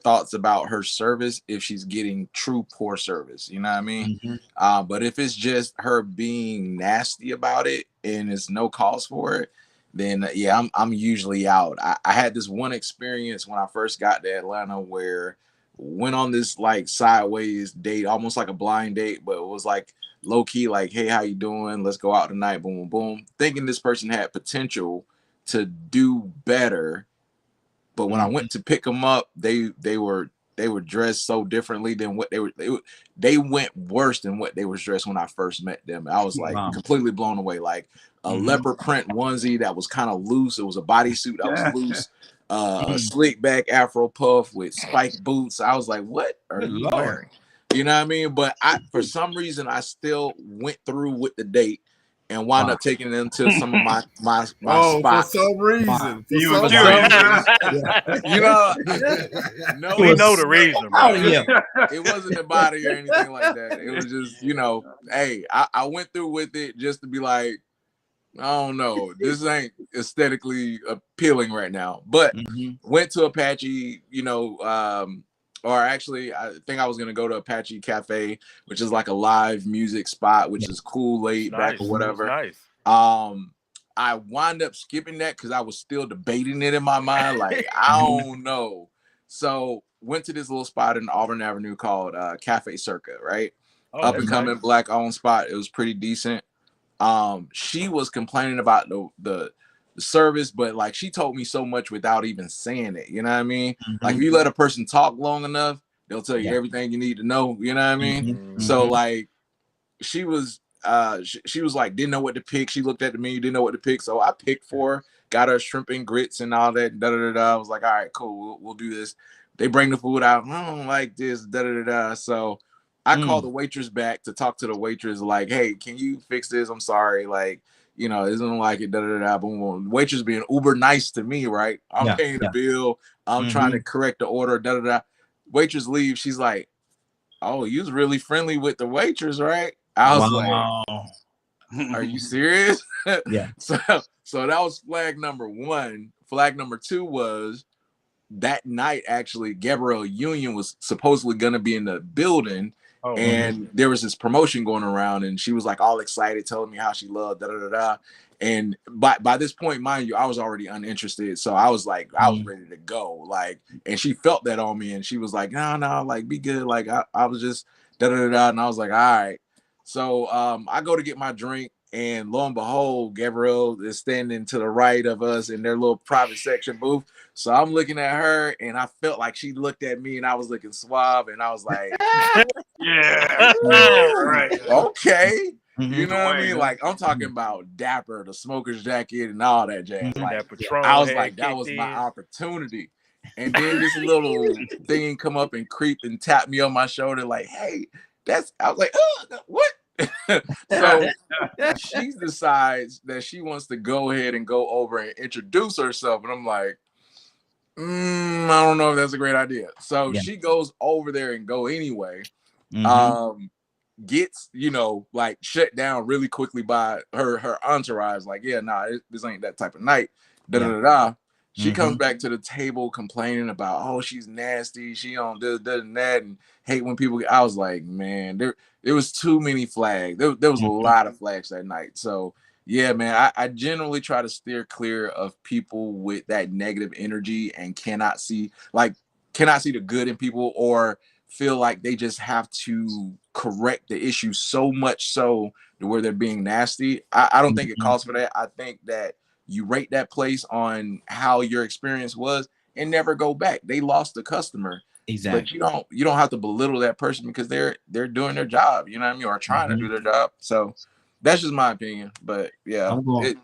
thoughts about her service if she's getting true poor service, you know what I mean? But if it's just her being nasty about it and there's no cause for it, then yeah, I'm usually out. I had this one experience when I first got to Atlanta where went on this like sideways date, almost like a blind date, but it was like low key, like, hey, how you doing? Let's go out tonight. Boom, boom, boom. Thinking this person had potential to do better, but when I went to pick them up, they were dressed so differently than what they went worse than what they was dressed when I first met them. I was like completely blown away. Like a leopard print onesie that was kind of loose. It was a bodysuit that was loose. A slick back Afro puff with spiked boots. I was like, what are you wearing? You know what I mean? But for some reason, I still went through with the date and wound up taking them to some of my spots. For some reason. You know, no, we know the reason, bro. It wasn't a body or anything like that. It was just, you know, hey, I went through with it just to be like, I don't know, this ain't aesthetically appealing right now. But went to Apache, you know, or actually, I think I was gonna go to Apache Cafe, which is like a live music spot, which is cool, laid back or whatever. Nice. I wound up skipping that because I was still debating it in my mind, like I don't know. So went to this little spot in Auburn Avenue called Cafe Circa, right? Up and coming, black owned spot. It was pretty decent. She was complaining about the service, but like she told me so much without even saying it, you know what I mean? Like if you let a person talk long enough, they'll tell you everything you need to know, you know what I mean? So like she was she was like, didn't know what to pick. She looked at the menu, didn't know what to pick, so I picked for her, got her shrimp and grits and all that. I was like, all right, cool, we'll do this. They bring the food out. I don't like this. So I called the waitress back to talk to the waitress, like, hey, can you fix this? I'm sorry, like, you know, isn't like it, boom, boom. Waitress being uber nice to me, right? I'm paying the bill. I'm trying to correct the order, Waitress leaves. She's like, oh, you was really friendly with the waitress, right? I was like, are you serious? Yeah. So that was flag number one. Flag number two was that night, actually, Gabrielle Union was supposedly going to be in the building. And there was this promotion going around, and she was like all excited, telling me how she loved And by this point, mind you, I was already uninterested. So I was like, I was ready to go. Like, and she felt that on me, and she was like, no, like, be good. Like, I was just And I was like, all right. So I go to get my drink, and lo and behold, Gabrielle is standing to the right of us in their little private section booth. So I'm looking at her, and I felt like she looked at me, and I was looking suave, and I was like, yeah, right. Okay. You know what I mean? Like, I'm talking about dapper, the smoker's jacket, and all that jazz. Like, I was like, that was my opportunity. And then this little thing come up and creep and tap me on my shoulder, like, hey, I was like, what? So she decides that she wants to go ahead and go over and introduce herself. And I'm like, I don't know if that's a great idea. So she goes over there and go anyway. Gets, you know, like shut down really quickly by her entourage. Like, this ain't that type of night. She comes back to the table complaining about, oh, she's nasty. She on this and that, and hate when people I was like, man, there was too many flags. There was a lot of flags that night. So yeah, man, I generally try to steer clear of people with that negative energy and cannot see the good in people, or feel like they just have to correct the issue so much so to where they're being nasty. I don't think it calls for that. I think that you rate that place on how your experience was and never go back. They lost the customer. Exactly. But you don't have to belittle that person because they're doing their job, you know what I mean, or trying to do their job. So that's just my opinion. But yeah,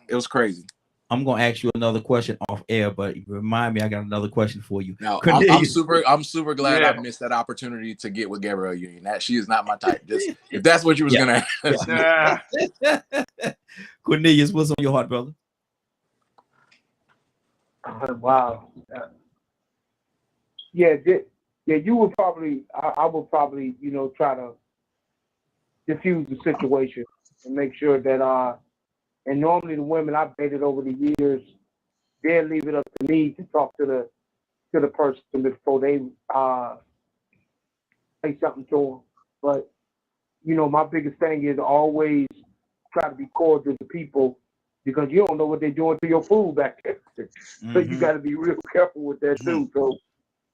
it was crazy. I'm gonna ask you another question off air, but remind me, I got another question for you. Now, I'm super glad I missed that opportunity to get with Gabrielle Union. That she is not my type. Just if that's what you was gonna ask. Cornelius, what's on your heart, brother? Wow. You would probably, I would probably, you know, try to diffuse the situation and make sure that and normally the women I've dated over the years, they'll leave it up to me to talk to the person before they say something to them. But, you know, my biggest thing is always try to be cordial to people, because you don't know what they're doing to your food back there. So you got to be real careful with that too. So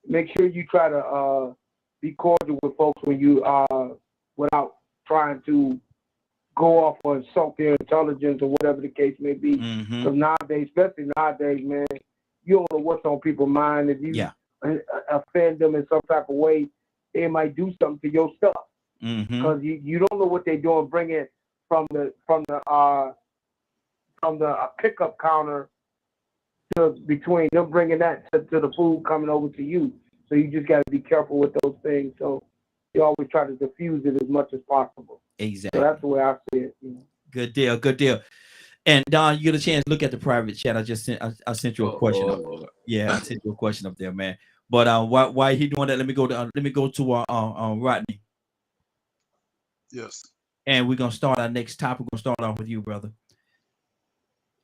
make sure you try to be cordial with folks when you without trying to go off or insult their intelligence or whatever the case may be. Because nowadays, especially nowadays, man, you don't know what's on people's mind. If you offend them in some type of way, they might do something to your stuff. Because you don't know what they're doing, bringing from the pickup counter to between them, bringing that to the food coming over to you. So you just got to be careful with those things. So you always try to diffuse it as much as possible. Exactly. So that's the way I see it. You know? Good deal. And Don, you get a chance to look at the private chat. I sent you a question up. Yeah, I sent you a question up there, man. But why he doing that? Let me go to Rodney. Yes. And we're gonna start our next topic. We're gonna start off with you, brother.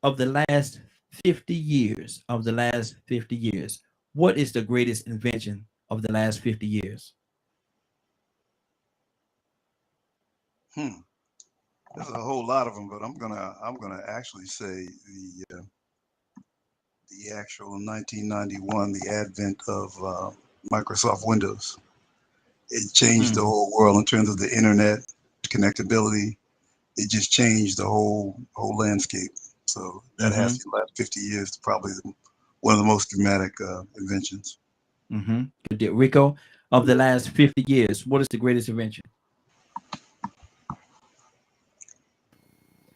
Of the last 50 years, what is the greatest invention of the last 50 years? There's a whole lot of them, but I'm gonna actually say the actual 1991, the advent of Microsoft Windows. It changed the whole world in terms of the internet connectability. It just changed the whole landscape. So that has the last 50 years probably one of the most dramatic inventions. Good deal. Rico, of the last 50 years, what is the greatest invention?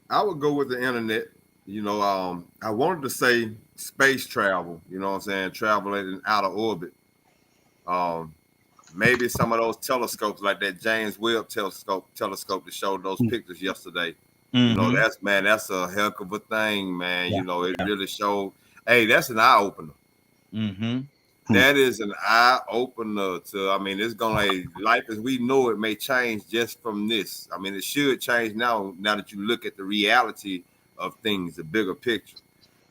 I would go with the internet. You know, I wanted to say space travel, you know what I'm saying? Traveling in outer orbit. Maybe some of those telescopes like that James Webb telescope that showed those pictures yesterday. You know, that's a heck of a thing, man. You know, it really showed. Hey, that's an eye opener. That is an eye opener to. I mean, it's gonna life as we know it may change just from this. I mean, it should change now that you look at the reality of things, the bigger picture.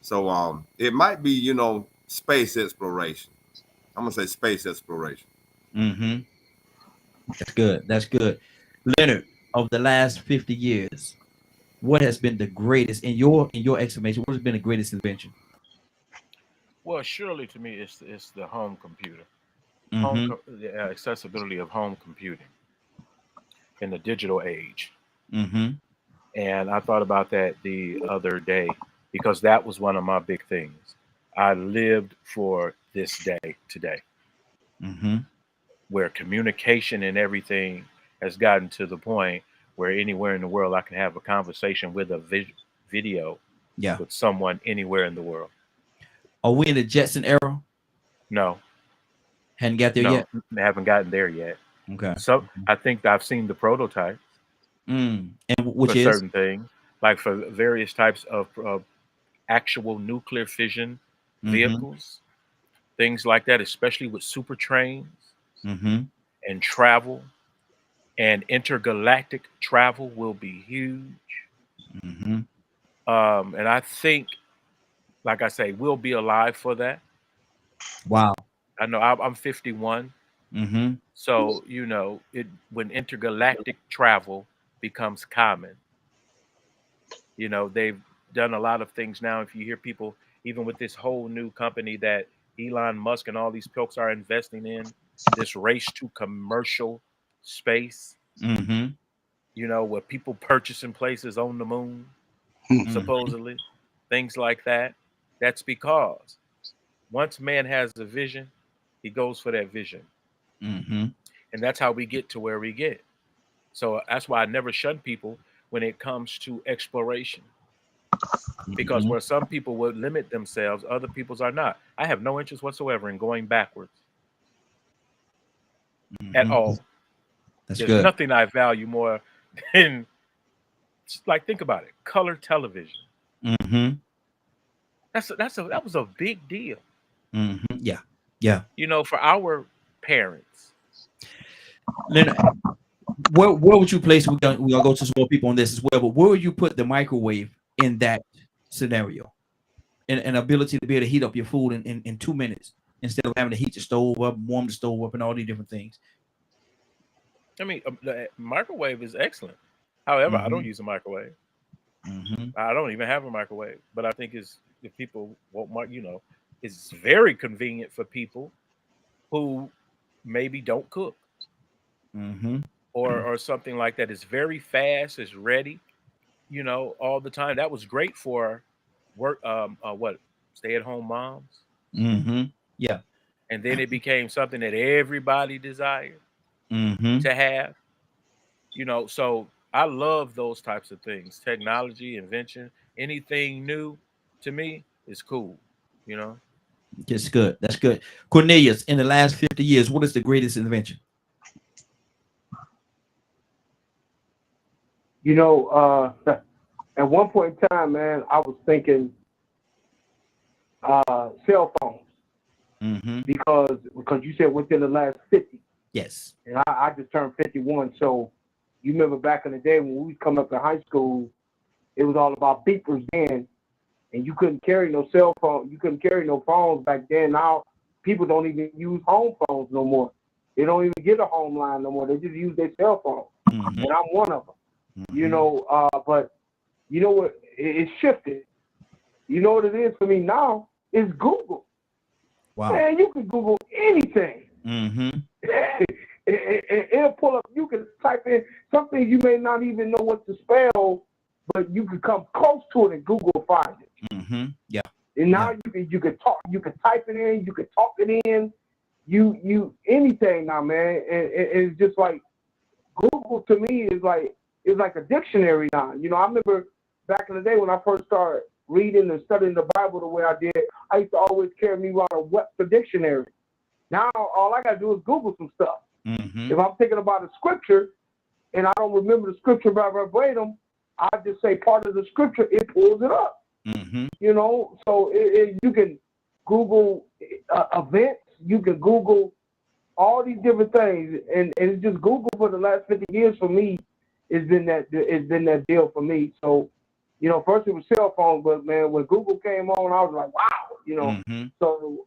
So it might be, you know, space exploration. I'm gonna say space exploration. That's good. That's good. Leonard, of the last 50 years, what has been the greatest in your estimation? What has been the greatest invention? Well, surely to me, it's the home computer, the accessibility of home computing in the digital age. And I thought about that the other day because that was one of my big things. I lived for this day today, where communication and everything has gotten to the point where anywhere in the world I can have a conversation with a video with someone anywhere in the world. Are we in the Jetson era? No. Hadn't got there yet? Haven't gotten there yet. Okay. So I think I've seen the prototypes. And which for is? Certain things, like for various types of actual nuclear fission vehicles, things like that, especially with super trains and travel. And intergalactic travel will be huge. And I think, like I say, we'll be alive for that. Wow. I know I'm 51. So, you know, when intergalactic travel becomes common, you know, they've done a lot of things now. If you hear people, even with this whole new company that Elon Musk and all these folks are investing in, this race to commercial space, you know, where people purchasing places on the moon, supposedly, things like that. That's because once man has a vision, he goes for that vision. And that's how we get to where we get. So that's why I never shun people when it comes to exploration. Because where some people would limit themselves, other people's are not. I have no interest whatsoever in going backwards at all. That's There's good. nothing I value more than, like, think about it, color television. That was a big deal. Yeah. You know, for our parents. Leonard, where would you place? We're gonna go to some more people on this as well. But where would you put the microwave in that scenario? An ability to be able to heat up your food in 2 minutes instead of having to heat the stove up, warm the stove up, and all these different things. I mean, the microwave is excellent. However, I don't use a microwave. I don't even have a microwave. But I think if people won't, you know, it's very convenient for people who maybe don't cook or something like that. It's very fast. It's ready, you know, all the time. That was great for work. Stay-at-home moms. Yeah. And then it became something that everybody desired to have, you know. So I love those types of things. Technology, invention, anything new to me is cool, you know. That's good. That's good. Cornelius, in the last 50 years, what is the greatest invention? You know, at one point in time, man, I was thinking cell phones. Because you said within the last 50. Yes. And I just turned 51. So you remember back in the day when we was coming up in high school, it was all about beepers then. And you couldn't carry no cell phone. You couldn't carry no phones back then. Now people don't even use home phones no more. They don't even get a home line no more. They just use their cell phone. And I'm one of them. You know, but you know what? It shifted. You know what it is for me now? It's Google. Wow. Man, you can Google anything. It'll pull up. You can type in something you may not even know what to spell, but you can come close to it and Google will find it. Yeah. And now you can talk. You can type it in. You can talk it in. You anything now, man. It's just like Google to me is like a dictionary now. You know, I remember back in the day when I first started reading and studying the Bible the way I did, I used to always carry me around a Webster dictionary. Now all I gotta do is Google some stuff. If I'm thinking about a scripture and I don't remember the scripture by verbatim, I just say part of the scripture, it pulls it up. You know, so you can Google events, you can Google all these different things, and it's just Google for the last 50 years for me. It's been that deal for me. So, you know, first it was cell phones, but man, when Google came on, I was like, wow, you know. So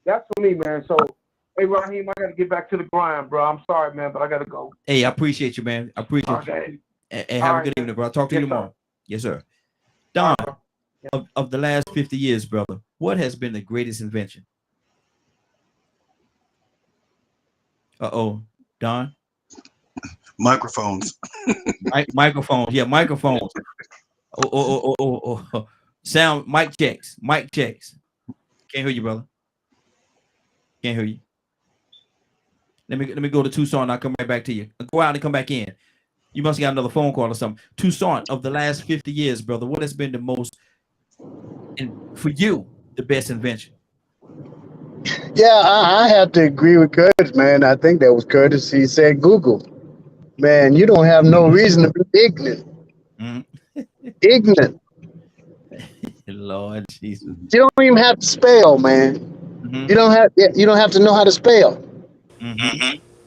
that's for me, man. So, hey, Raheem, I got to get back to the grind, bro. I'm sorry, man, but I got to go. Hey, I appreciate you, man. I appreciate you. And have a good evening, bro. I'll talk to you tomorrow. Sir. Yes, sir. Don, of the last 50 years, brother, what has been the greatest invention? Don? Microphones. Microphones. Yeah, microphones. Sound, mic checks. Mic checks. Can't hear you, brother. Can't hear you. Let me go to Tucson. I'll come right back to you. Go out and come back in. You must have got another phone call or something. Tucson, of the last 50 years, brother, what has been the most, and for you, the best invention? Yeah, I have to agree with Curtis, man. I think that was Curtis. He said Google. Man, you don't have no reason to be ignorant. Ignorant. Lord Jesus. You don't even have to spell, man. You don't have to know how to spell.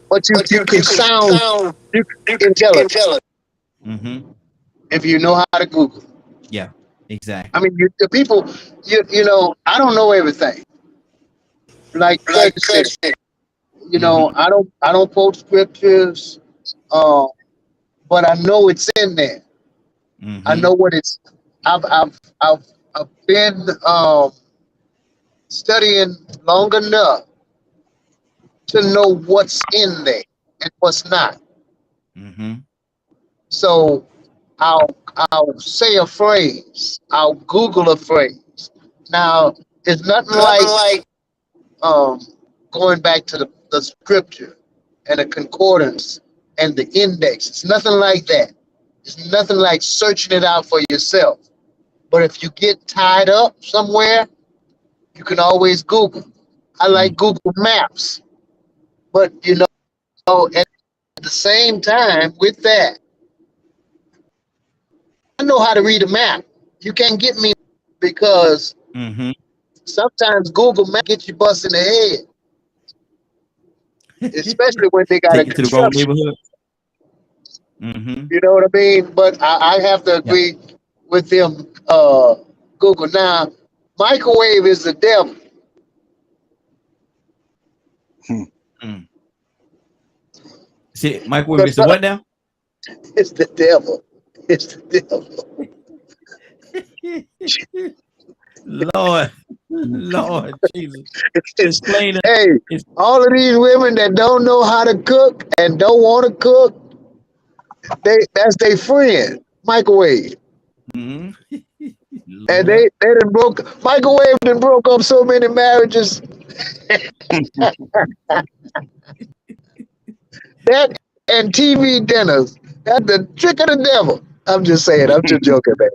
But you can sound intelligent. If you know how to Google. Yeah, exactly. I mean, the people, you know, I don't know everything. Like Curtis said, you know, I don't quote scriptures, but I know it's in there. I know what it's. I've been studying long enough to know what's in there and what's not. So I'll say a phrase. I'll Google a phrase. Now it's nothing like going back to the scripture and the concordance and the index. It's nothing like that. It's nothing like searching it out for yourself. But if you get tied up somewhere, you can always Google. I like Google Maps. But, you know, at the same time with that, I know how to read a map. You can't get me because sometimes Google Maps get you bust in the head. Especially when they got Take a you to the wrong construction. neighborhood. You know what I mean? But I have to agree with them, Google. Now, microwave is the devil. See, microwave is the what now? It's the devil. It's the devil. Lord Jesus. Explain it. Hey, all of these women that don't know how to cook and don't want to cook, that's their friend, microwave. And they done microwave done broke up so many marriages. That and TV dinners, that's the trick of the devil. I'm just saying, I'm just joking, man.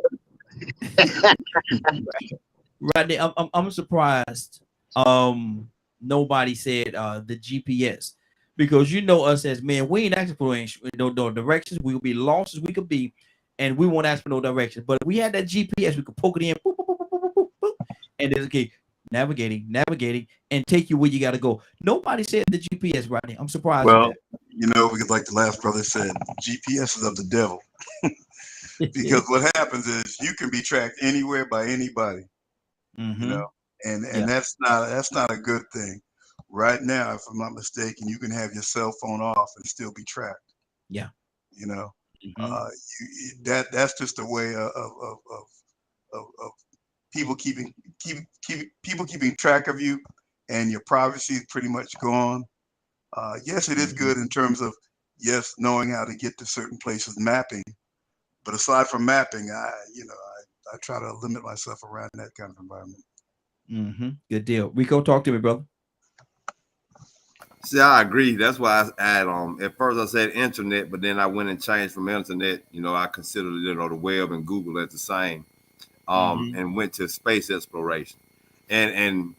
Rodney, I'm surprised nobody said the GPS, because you know us as men, we ain't asking for no directions. We'll be lost as we could be, and we won't ask for no directions. But if we had that GPS, we could poke it in, boop, boop, boop, boop, boop, boop, and then okay, navigating, and take you where you got to go. Nobody said the GPS, Rodney. I'm surprised. Well, you know, because like the last brother said, GPS is of the devil. Because what happens is you can be tracked anywhere by anybody. You know, and that's not a good thing. Right now, if I'm not mistaken, you can have your cell phone off and still be tracked. Yeah. You know, that's just a way of people keeping track of you, and your privacy is pretty much gone. Yes, it is good in terms of knowing how to get to certain places, mapping. But aside from mapping, I try to limit myself around that kind of environment. Good deal. Rico, talk to me, brother. See, I agree. That's why I at first I said internet, but then I went and changed from internet. You know, I considered the web and Google as the same, and went to space exploration. And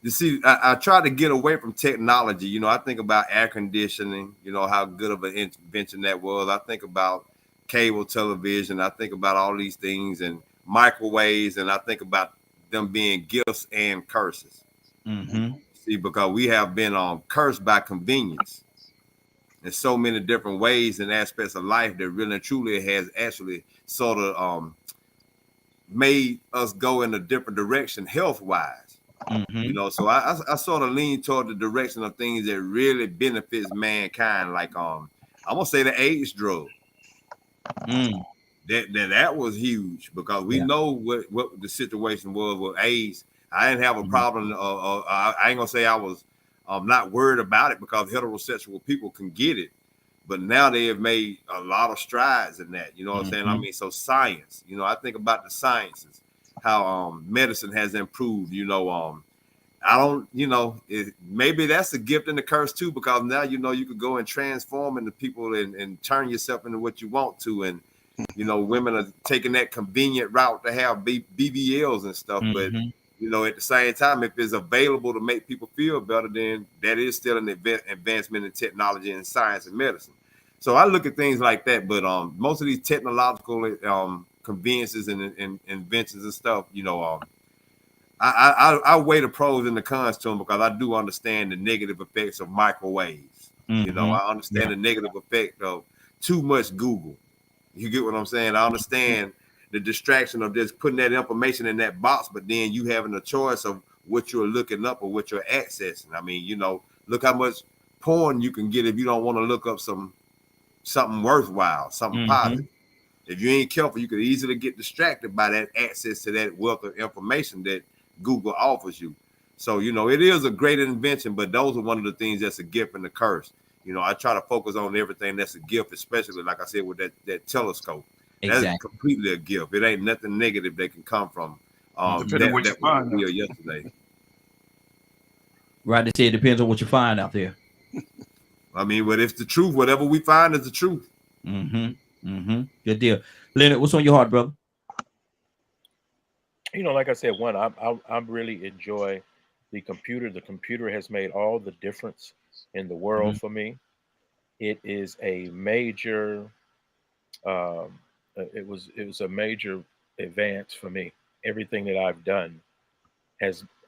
you see, I try to get away from technology. You know, I think about air conditioning. You know how good of an invention that was. I think about cable television. I think about all these things and microwaves, and I think about them being gifts and curses. See, because we have been cursed by convenience in so many different ways and aspects of life that really and truly has actually sort of made us go in a different direction health-wise. You know, so I sort of lean toward the direction of things that really benefits mankind, like I'm gonna say the AIDS drug. That was huge, because we know what the situation was with AIDS. I didn't have a problem. I ain't gonna say I was not worried about it, because heterosexual people can get it. But now they have made a lot of strides in that. You know what I'm saying? I mean, so science. You know, I think about the sciences, how medicine has improved. You know, I don't. You know, maybe that's a gift and a curse too, because now you know you could go and transform into people and turn yourself into what you want to. And you know, women are taking that convenient route to have BBLs and stuff, but you know, at the same time, if it's available to make people feel better, then that is still an advancement in technology and science and medicine. So I look at things like that. But most of these technological conveniences and inventions and stuff, you know, I weigh the pros and the cons to them, because I do understand the negative effects of microwaves. You know, I understand the negative effect of too much Google. You get what I'm saying? I understand the distraction of just putting that information in that box, but then you having a choice of what you're looking up or what you're accessing. I mean, you know, look how much porn you can get if you don't want to look up something worthwhile, something positive. If you ain't careful, you could easily get distracted by that access to that wealth of information that Google offers you. So, you know, it is a great invention, but those are one of the things that's a gift and a curse. You know, I try to focus on everything that's a gift, especially, like I said, with that telescope. Exactly. That's completely a gift. It ain't nothing negative that can come from that was real yesterday. Right, they say it depends on what you find out there. I mean, but it's the truth. Whatever we find is the truth. Good deal. Leonard, what's on your heart, brother? You know, like I said, I really enjoy the computer. The computer has made all the difference in the world for me. It is a major it was a major advance for me. Everything that I've done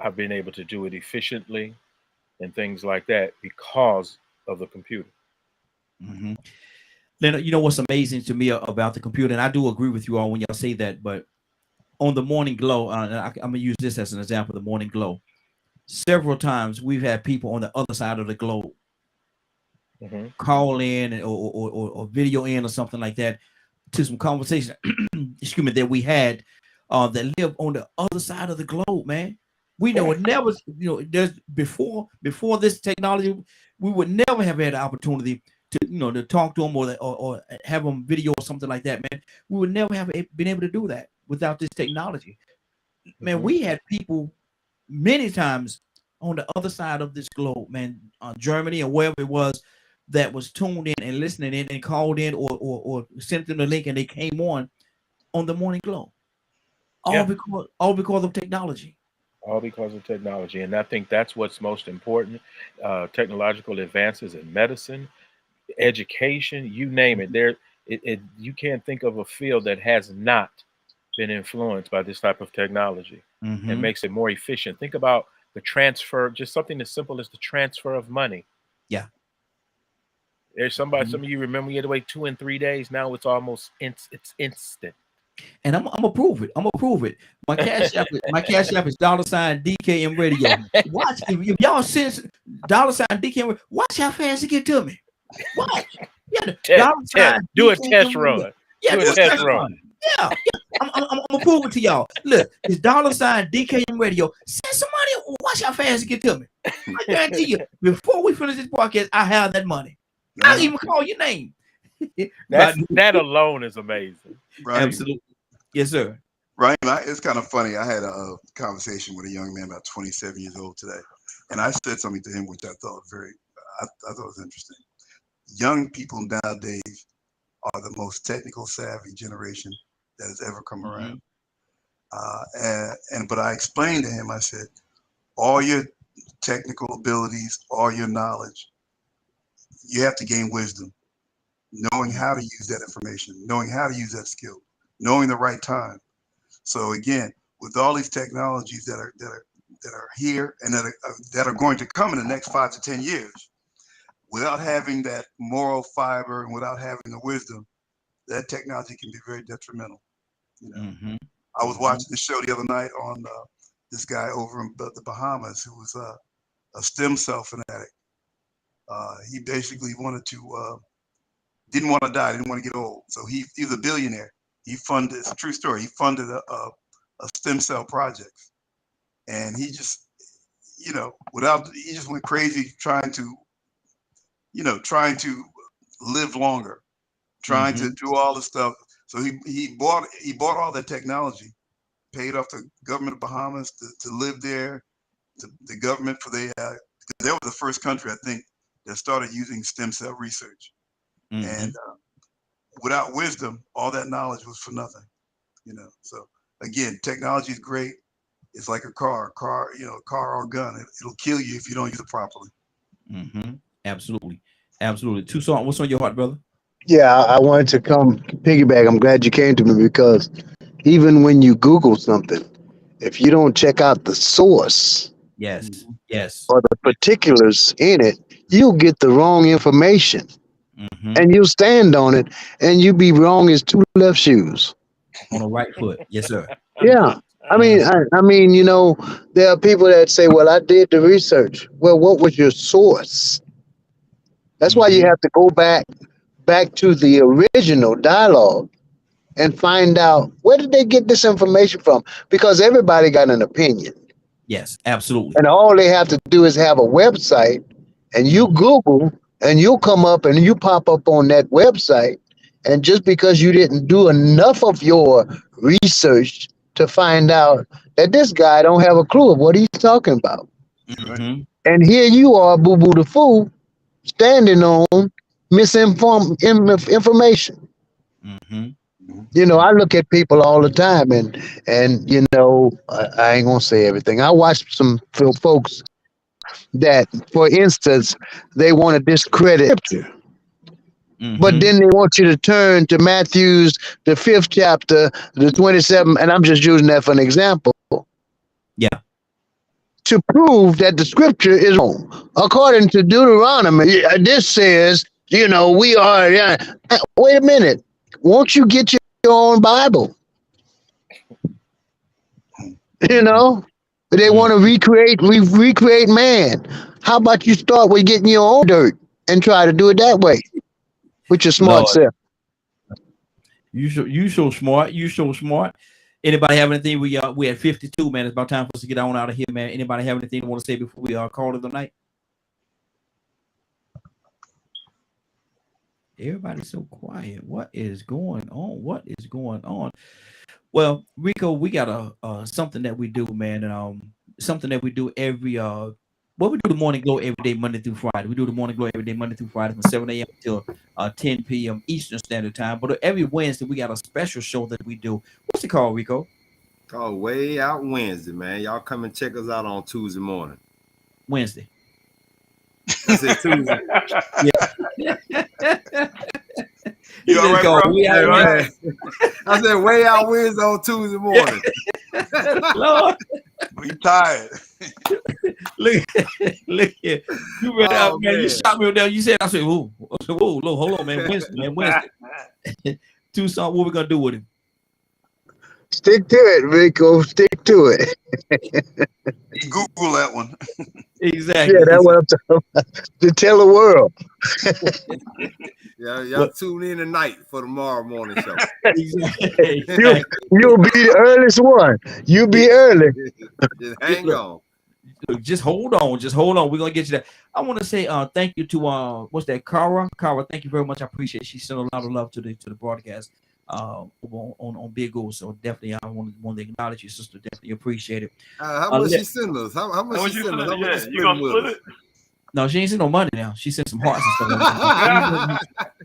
I've been able to do it efficiently and things like that because of the computer. Leonard, you know what's amazing to me about the computer, and I do agree with you all when y'all say that, but on the Morning Glow, I'm gonna use this as an example, the Morning Glow. Several times we've had people on the other side of the globe call in or video in or something like that to some conversation excuse me, that we had that live on the other side of the globe, man. We know it never, you know, there's before this technology, we would never have had the opportunity to, you know, to talk to them or have them video or something like that, man. We would never have been able to do that without this technology. Man, we had people many times on the other side of this globe, man, Germany or wherever it was, that was tuned in and listening in and called in or sent them the link and they came on the Morning Glow. All because of technology. All because of technology. And I think that's what's most important. Technological advances in medicine, education, you name it. You can't think of a field that has not been influenced by this type of technology. It makes it more efficient. Think about the transfer, just something as simple as the transfer of money. Yeah. There's some of you remember you had to wait 2 and 3 days. Now it's almost it's instant. And I'm gonna prove it. My cash app is $DKM Radio. Watch if y'all sense $DKM. Watch how fast it get to me. Watch. Yeah, do a test run. Yeah, do a test run. Yeah. I'm gonna prove it to y'all. Look, it's $DKM Radio. Send some money. Watch how fast it get to me. I guarantee you, before we finish this podcast, I have that money. I'll even call your name. That alone is amazing. Right. Absolutely. Yes, sir. Right. It's kind of funny. I had a conversation with a young man about 27 years old today, and I said something to him which I thought I thought was interesting. Young people nowadays are the most technical savvy generation that has ever come around. But I explained to him, I said, all your technical abilities, all your knowledge, you have to gain wisdom. knowing how to use that information, knowing how to use that skill, knowing the right time. So again, with all these technologies that are here and that are going to come in the next 5 to 10 years, without having that moral fiber and without having the wisdom, that technology can be very detrimental. You know, I was watching the show the other night on this guy over in the Bahamas who was a stem cell fanatic. He basically wanted to, didn't want to die, didn't want to get old. So he was a billionaire. He funded, it's a true story, he funded a stem cell project. And he just, you know, he just went crazy trying to live longer, trying to do all this stuff. So he bought all that technology, paid off the government of Bahamas to live there, the government for they were the first country, I think, that started using stem cell research. And without wisdom, all that knowledge was for nothing, you know. So again, technology is great. It's like a car, you know, a car or a gun. It'll kill you if you don't use it properly. Absolutely. Toussaint, what's on your heart, brother? Yeah, I wanted to come piggyback. I'm glad you came to me, because even when you Google something, if you don't check out the source, yes, or the particulars in it, you'll get the wrong information, and you'll stand on it, and you'll be wrong as two left shoes. On the right foot, yes, sir. Yeah, I mean, you know, there are people that say, "Well, I did the research." Well, what was your source? That's why you have to go back to the original dialogue and find out where did they get this information from, because everybody got an opinion. Yes, absolutely. And all they have to do is have a website, and you Google, and you'll come up and you pop up on that website. And just because you didn't do enough of your research to find out that this guy don't have a clue of what he's talking about. And here you are, boo-boo the fool, standing on misinformed information. You know, I look at people all the time, and you know, I ain't gonna say everything. I watch some folks that, for instance, they want to discredit scripture, but then they want you to turn to Matthew's, the 5th chapter, the 27th, and I'm just using that for an example. Yeah. To prove that the scripture is wrong. According to Deuteronomy, this says, you know, we are, wait a minute. Won't you get your own Bible? You know, they want to recreate man. How about you start with getting your own dirt and try to do it that way with your smart self? You so smart. Anybody have anything? We at 52, man. It's about time for us to get on out of here, man. Anybody have anything to want to say before we call it the night? Everybody's so quiet. What is going on? Well, Rico, we got something that we do, man, and something that we do every we do the Morning Glow every day, Monday through Friday. We do the Morning Glow every day, Monday through Friday, from 7 a.m. until 10 p.m. Eastern Standard Time. But every Wednesday, we got a special show that we do. What's it called, Rico? Called Way Out Wednesday, man. Y'all come and check us out on Tuesday morning. Wednesday. I said Tuesday. You all right, bro? I said Way Out Wednesday on Tuesday morning. Lord. You tired? Look here. You read out, man. You shot me down. You said, I said, whoa, hold on, man. Wednesday. Toussaint, what we gonna do with him? Stick to it, Rico. Stick to it. Google that one. Exactly. Yeah, that's what I'm talking about. To tell the world. Yeah, y'all tune in tonight for tomorrow morning show. Exactly. You'll be the earliest one. You'll be early. Just hang on. Just hold on. We're gonna get you that. I want to say thank you to what's that, Kara? Kara, thank you very much. I appreciate it. She sent a lot of love to the broadcast on Big O. So definitely I want to acknowledge you, sister. Definitely appreciate it. How much she send us? How much she send us? You gonna split it? No, she ain't sent no money now. She sent some hearts and stuff.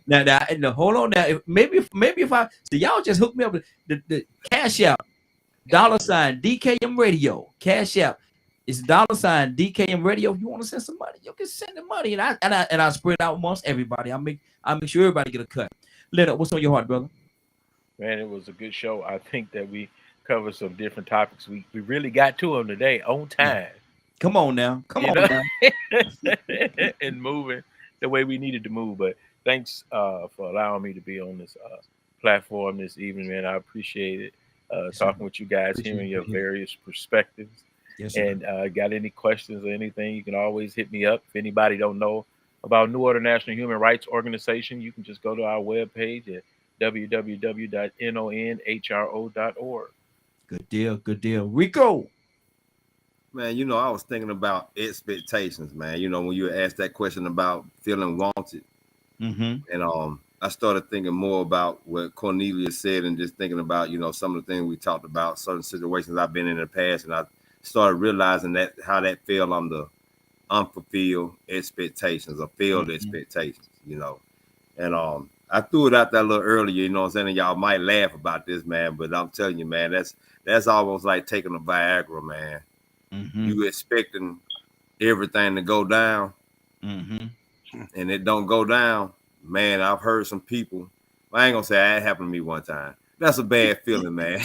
now, hold on. Now, maybe if I so y'all just hook me up with the cash out $DKM Radio cash out. It's $ DKM Radio. If you want to send some money, you can send the money, and I spread it out amongst everybody. I make sure everybody get a cut. Leonard, what's on your heart, brother? Man, it was a good show. I think that we covered some different topics. We really got to them today on time. Come on now. Come on now. And moving the way we needed to move. But thanks for allowing me to be on this platform this evening, man. I appreciate it. Talking with you guys, hearing your various perspectives. Yes, and got any questions or anything, you can always hit me up. If anybody don't know about New Order National Human Rights Organization, you can just go to our webpage at www.nonhro.org. Good deal. Good deal. Rico. Man, you know, I was thinking about expectations, man. You know, when you asked that question about feeling wanted. And I started thinking more about what Cornelia said and just thinking about, you know, some of the things we talked about, certain situations I've been in the past. And I started realizing that how that fell under unfulfilled expectations or failed expectations, you know. And I threw it out there a little earlier, you know what I'm saying? And y'all might laugh about this, man, but I'm telling you, man, that's almost like taking a Viagra, man. You expecting everything to go down, and it don't go down. Man, I've heard some people. I ain't gonna say that happened to me one time. That's a bad feeling, man.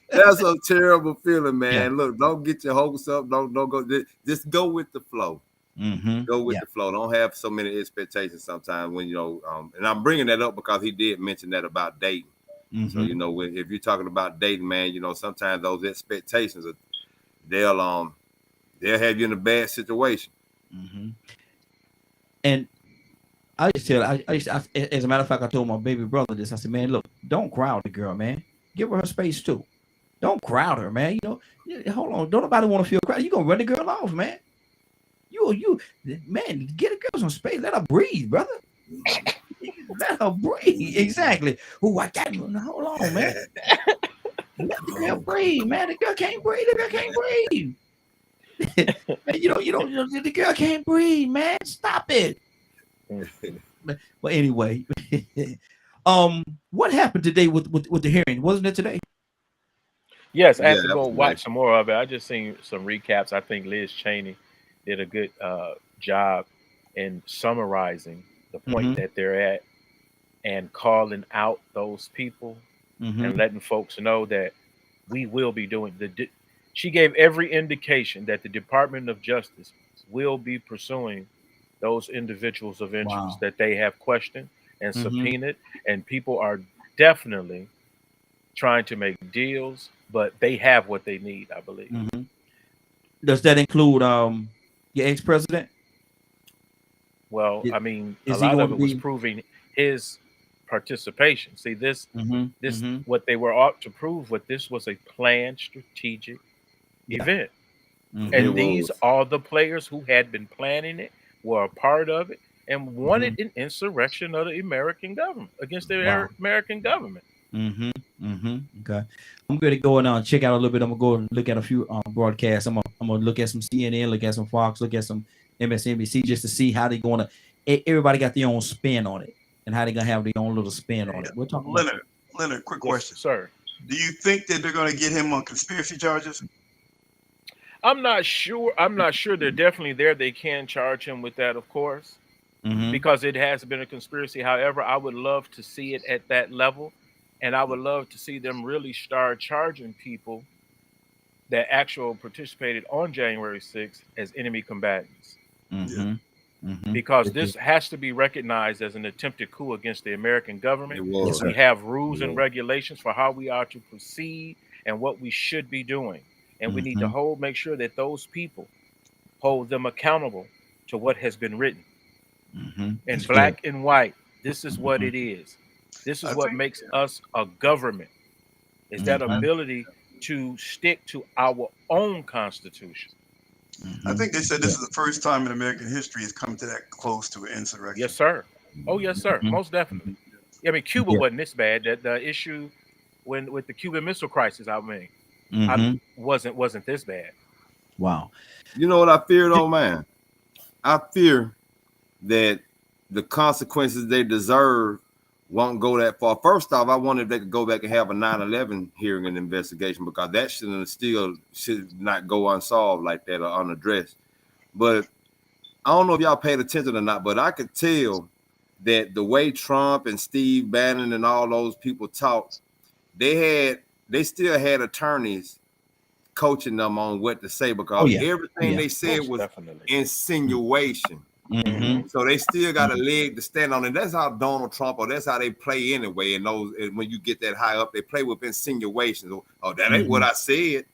That's a terrible feeling, man. Yeah. Look, don't get your hopes up. Don't go. Just go with the flow. Go with the flow. Don't have so many expectations sometimes when, you know, and I'm bringing that up because he did mention that about dating. So, you know, if you're talking about dating, man, you know, sometimes those expectations, they'll have you in a bad situation. And I just tell, as a matter of fact, I told my baby brother this. I said, man, look, don't crowd the girl, man. Give her space too. Don't crowd her, man. You know, hold on. Don't nobody want to feel crowded. You gonna run the girl off, man. Man, get a girl some space. Let her breathe, brother. Let her breathe. Exactly. Oh, I got you. Hold on, man. Let the girl breathe, man. The girl can't breathe. The girl can't breathe. Man, you don't. The girl can't breathe, man. Stop it. But anyway, what happened today with the hearing? Wasn't it today? Yes, I have to go watch some more of it. I just seen some recaps. I think Liz Cheney did a good job in summarizing the point that they're at and calling out those people and letting folks know that we will be doing she gave every indication that the Department of Justice will be pursuing those individuals of interest that they have questioned and subpoenaed, and people are definitely trying to make deals, but they have what they need, I believe. Does that include your ex-president? Well, I mean, a lot of it was proving his participation. See, this what they were ought to prove, what this was a planned strategic event. And these are the players who had been planning it, were a part of it, and wanted an insurrection of the American government against the American government. Okay. I'm going to go and check out a little bit. I'm going to go and look at a few broadcasts. I'm going to look at some CNN, look at some Fox, look at some MSNBC just to see how they're going to. Everybody got their own spin on it and how they're going to have their own little spin on it. We're talking Leonard, quick question. Sir. Do you think that they're going to get him on conspiracy charges? I'm not sure. They're definitely there. They can charge him with that, of course, because it has been a conspiracy. However, I would love to see it at that level. And I would love to see them really start charging people that actually participated on January 6th as enemy combatants. Because this has to be recognized as an attempted coup against the American government. We have rules and regulations for how we are to proceed and what we should be doing. And we need to make sure that those people hold them accountable to what has been written. In black and white, this is what it is. This is what makes us a government, is that ability to stick to our own constitution. I think they said this is the first time in American history it's come to that close to an insurrection. Yes, sir. Oh, yes, sir. Most definitely. I mean, Cuba wasn't this bad. That the issue with the Cuban Missile Crisis, I mean, wasn't this bad. Wow. You know what I fear though, man? I fear that the consequences they deserve won't go that far. First off, I wonder if they could go back and have a 9/11 hearing and investigation, because that should not go unsolved like that or unaddressed. But I don't know if y'all paid attention or not, but I could tell that the way Trump and Steve Bannon and all those people talked, they still had attorneys coaching them on what to say, because everything they said was insinuation. Mm-hmm. So they still got a leg to stand on, and that's how Donald Trump, or that's how they play anyway. And when you get that high up, they play with insinuations. Oh, that ain't what I said.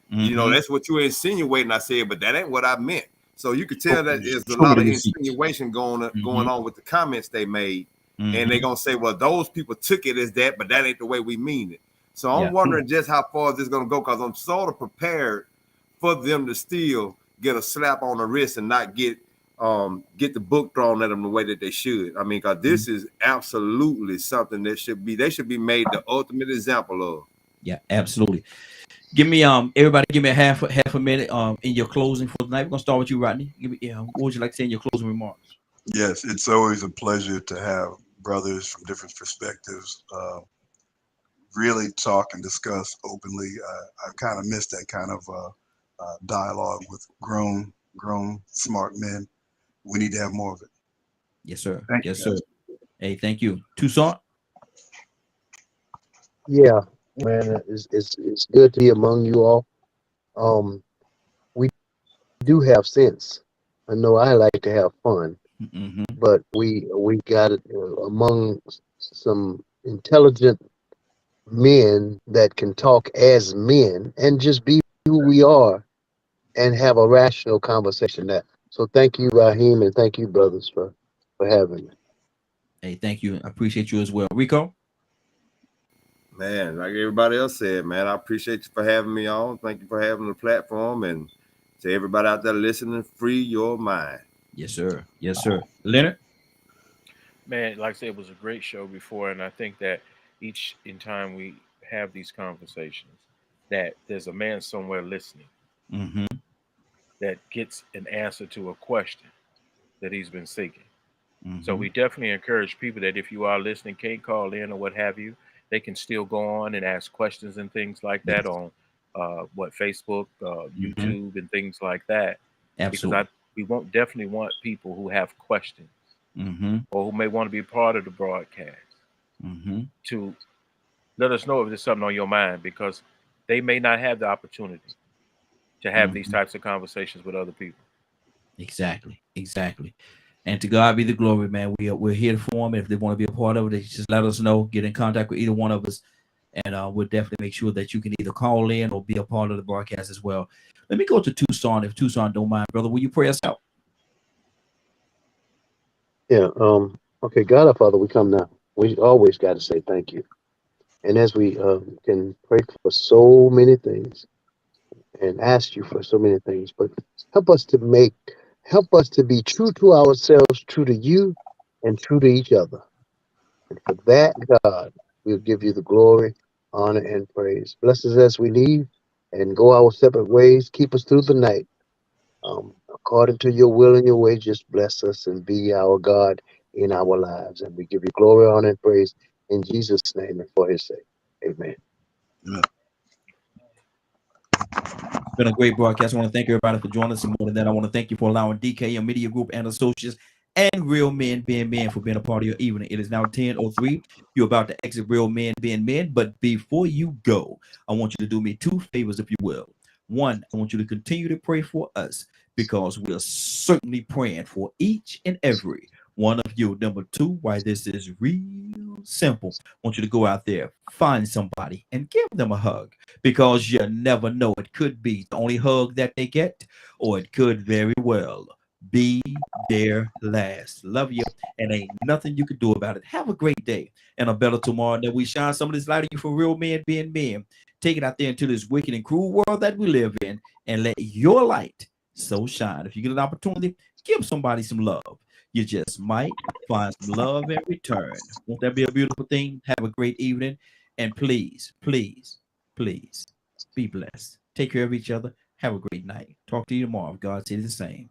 You know, that's what you're insinuating. I said, but that ain't what I meant. So you could tell that there's a lot of insinuation going on with the comments they made, and they're gonna say, well, those people took it as that, but that ain't the way we mean it. So I'm wondering just how far this is gonna go, because I'm sort of prepared for them to still get a slap on the wrist and not get the book thrown at them the way that they should. I mean, because this is absolutely something that they should be made the ultimate example of. Yeah, absolutely. Give me everybody give me a half a minute in your closing for tonight. We're gonna start with you, Rodney. What would you like to say in your closing remarks? Yes, it's always a pleasure to have brothers from different perspectives really talk and discuss openly. I kind of miss that kind of dialogue with grown smart men. We need to have more of it. Yes, sir. Thank yes, you, sir. Hey, thank you. Toussaint? Yeah, man, it's good to be among you all. We do have sense. I know I like to have fun, but we got it among some intelligent men that can talk as men and just be who we are and have a rational conversation. So thank you, Raheem, and thank you, brothers, for having me. Hey, thank you. I appreciate you as well. Rico? Man, like everybody else said, man, I appreciate you for having me on. Thank you for having the platform, and to everybody out there listening, free your mind. Yes, sir. Yes, sir. Leonard? Man, like I said, it was a great show before, and I think that each in time we have these conversations, that there's a man somewhere listening that gets an answer to a question that he's been seeking. So we definitely encourage people that if you are listening, can't call in or what have you, they can still go on and ask questions and things like that on Facebook, YouTube, and things like that. Absolutely. Because we definitely want people who have questions or who may want to be part of the broadcast to let us know if there's something on your mind, because they may not have the opportunity to have these types of conversations with other people. Exactly. And to God be the glory, man. We're here for them. If they want to be a part of it, they just let us know. Get in contact with either one of us, and we'll definitely make sure that you can either call in or be a part of the broadcast as well. Let me go to Toussaint, if Toussaint don't mind, brother. Will you pray us out? Yeah. Okay, God our Father, we come now. We always got to say thank you. And as we can pray for so many things and ask you for so many things, but help us to be true to ourselves, true to you, and true to each other. And for that, God, we'll give you the glory, honor, and praise. Bless us as we leave and go our separate ways. Keep us through the night. According to your will and your way, just bless us and be our God in our lives. And we give you glory, honor, and praise in Jesus' name and for his sake. Amen. It's been a great broadcast. I want to thank everybody for joining us. And more than that, I want to thank you for allowing DKM Media Group and Associates and Real Men Being Men for being a part of your evening. It is now 10:03. You're about to exit Real Men Being Men. But before you go, I want you to do me two favors, if you will. One, I want you to continue to pray for us, because we're certainly praying for each and every one of you. Number two, why this is real simple, I want you to go out there, find somebody, and give them a hug, because you never know. It could be the only hug that they get, or it could very well be their last. Love you, and ain't nothing you can do about it. Have a great day and a better tomorrow. That we shine some of this light on you for Real Men Being Men. Take it out there into this wicked and cruel world that we live in, and let your light so shine. If you get an opportunity, give somebody some love. You just might find some love in return. Won't that be a beautiful thing? Have a great evening, and please, please, please be blessed. Take care of each other. Have a great night. Talk to you tomorrow if God says the same.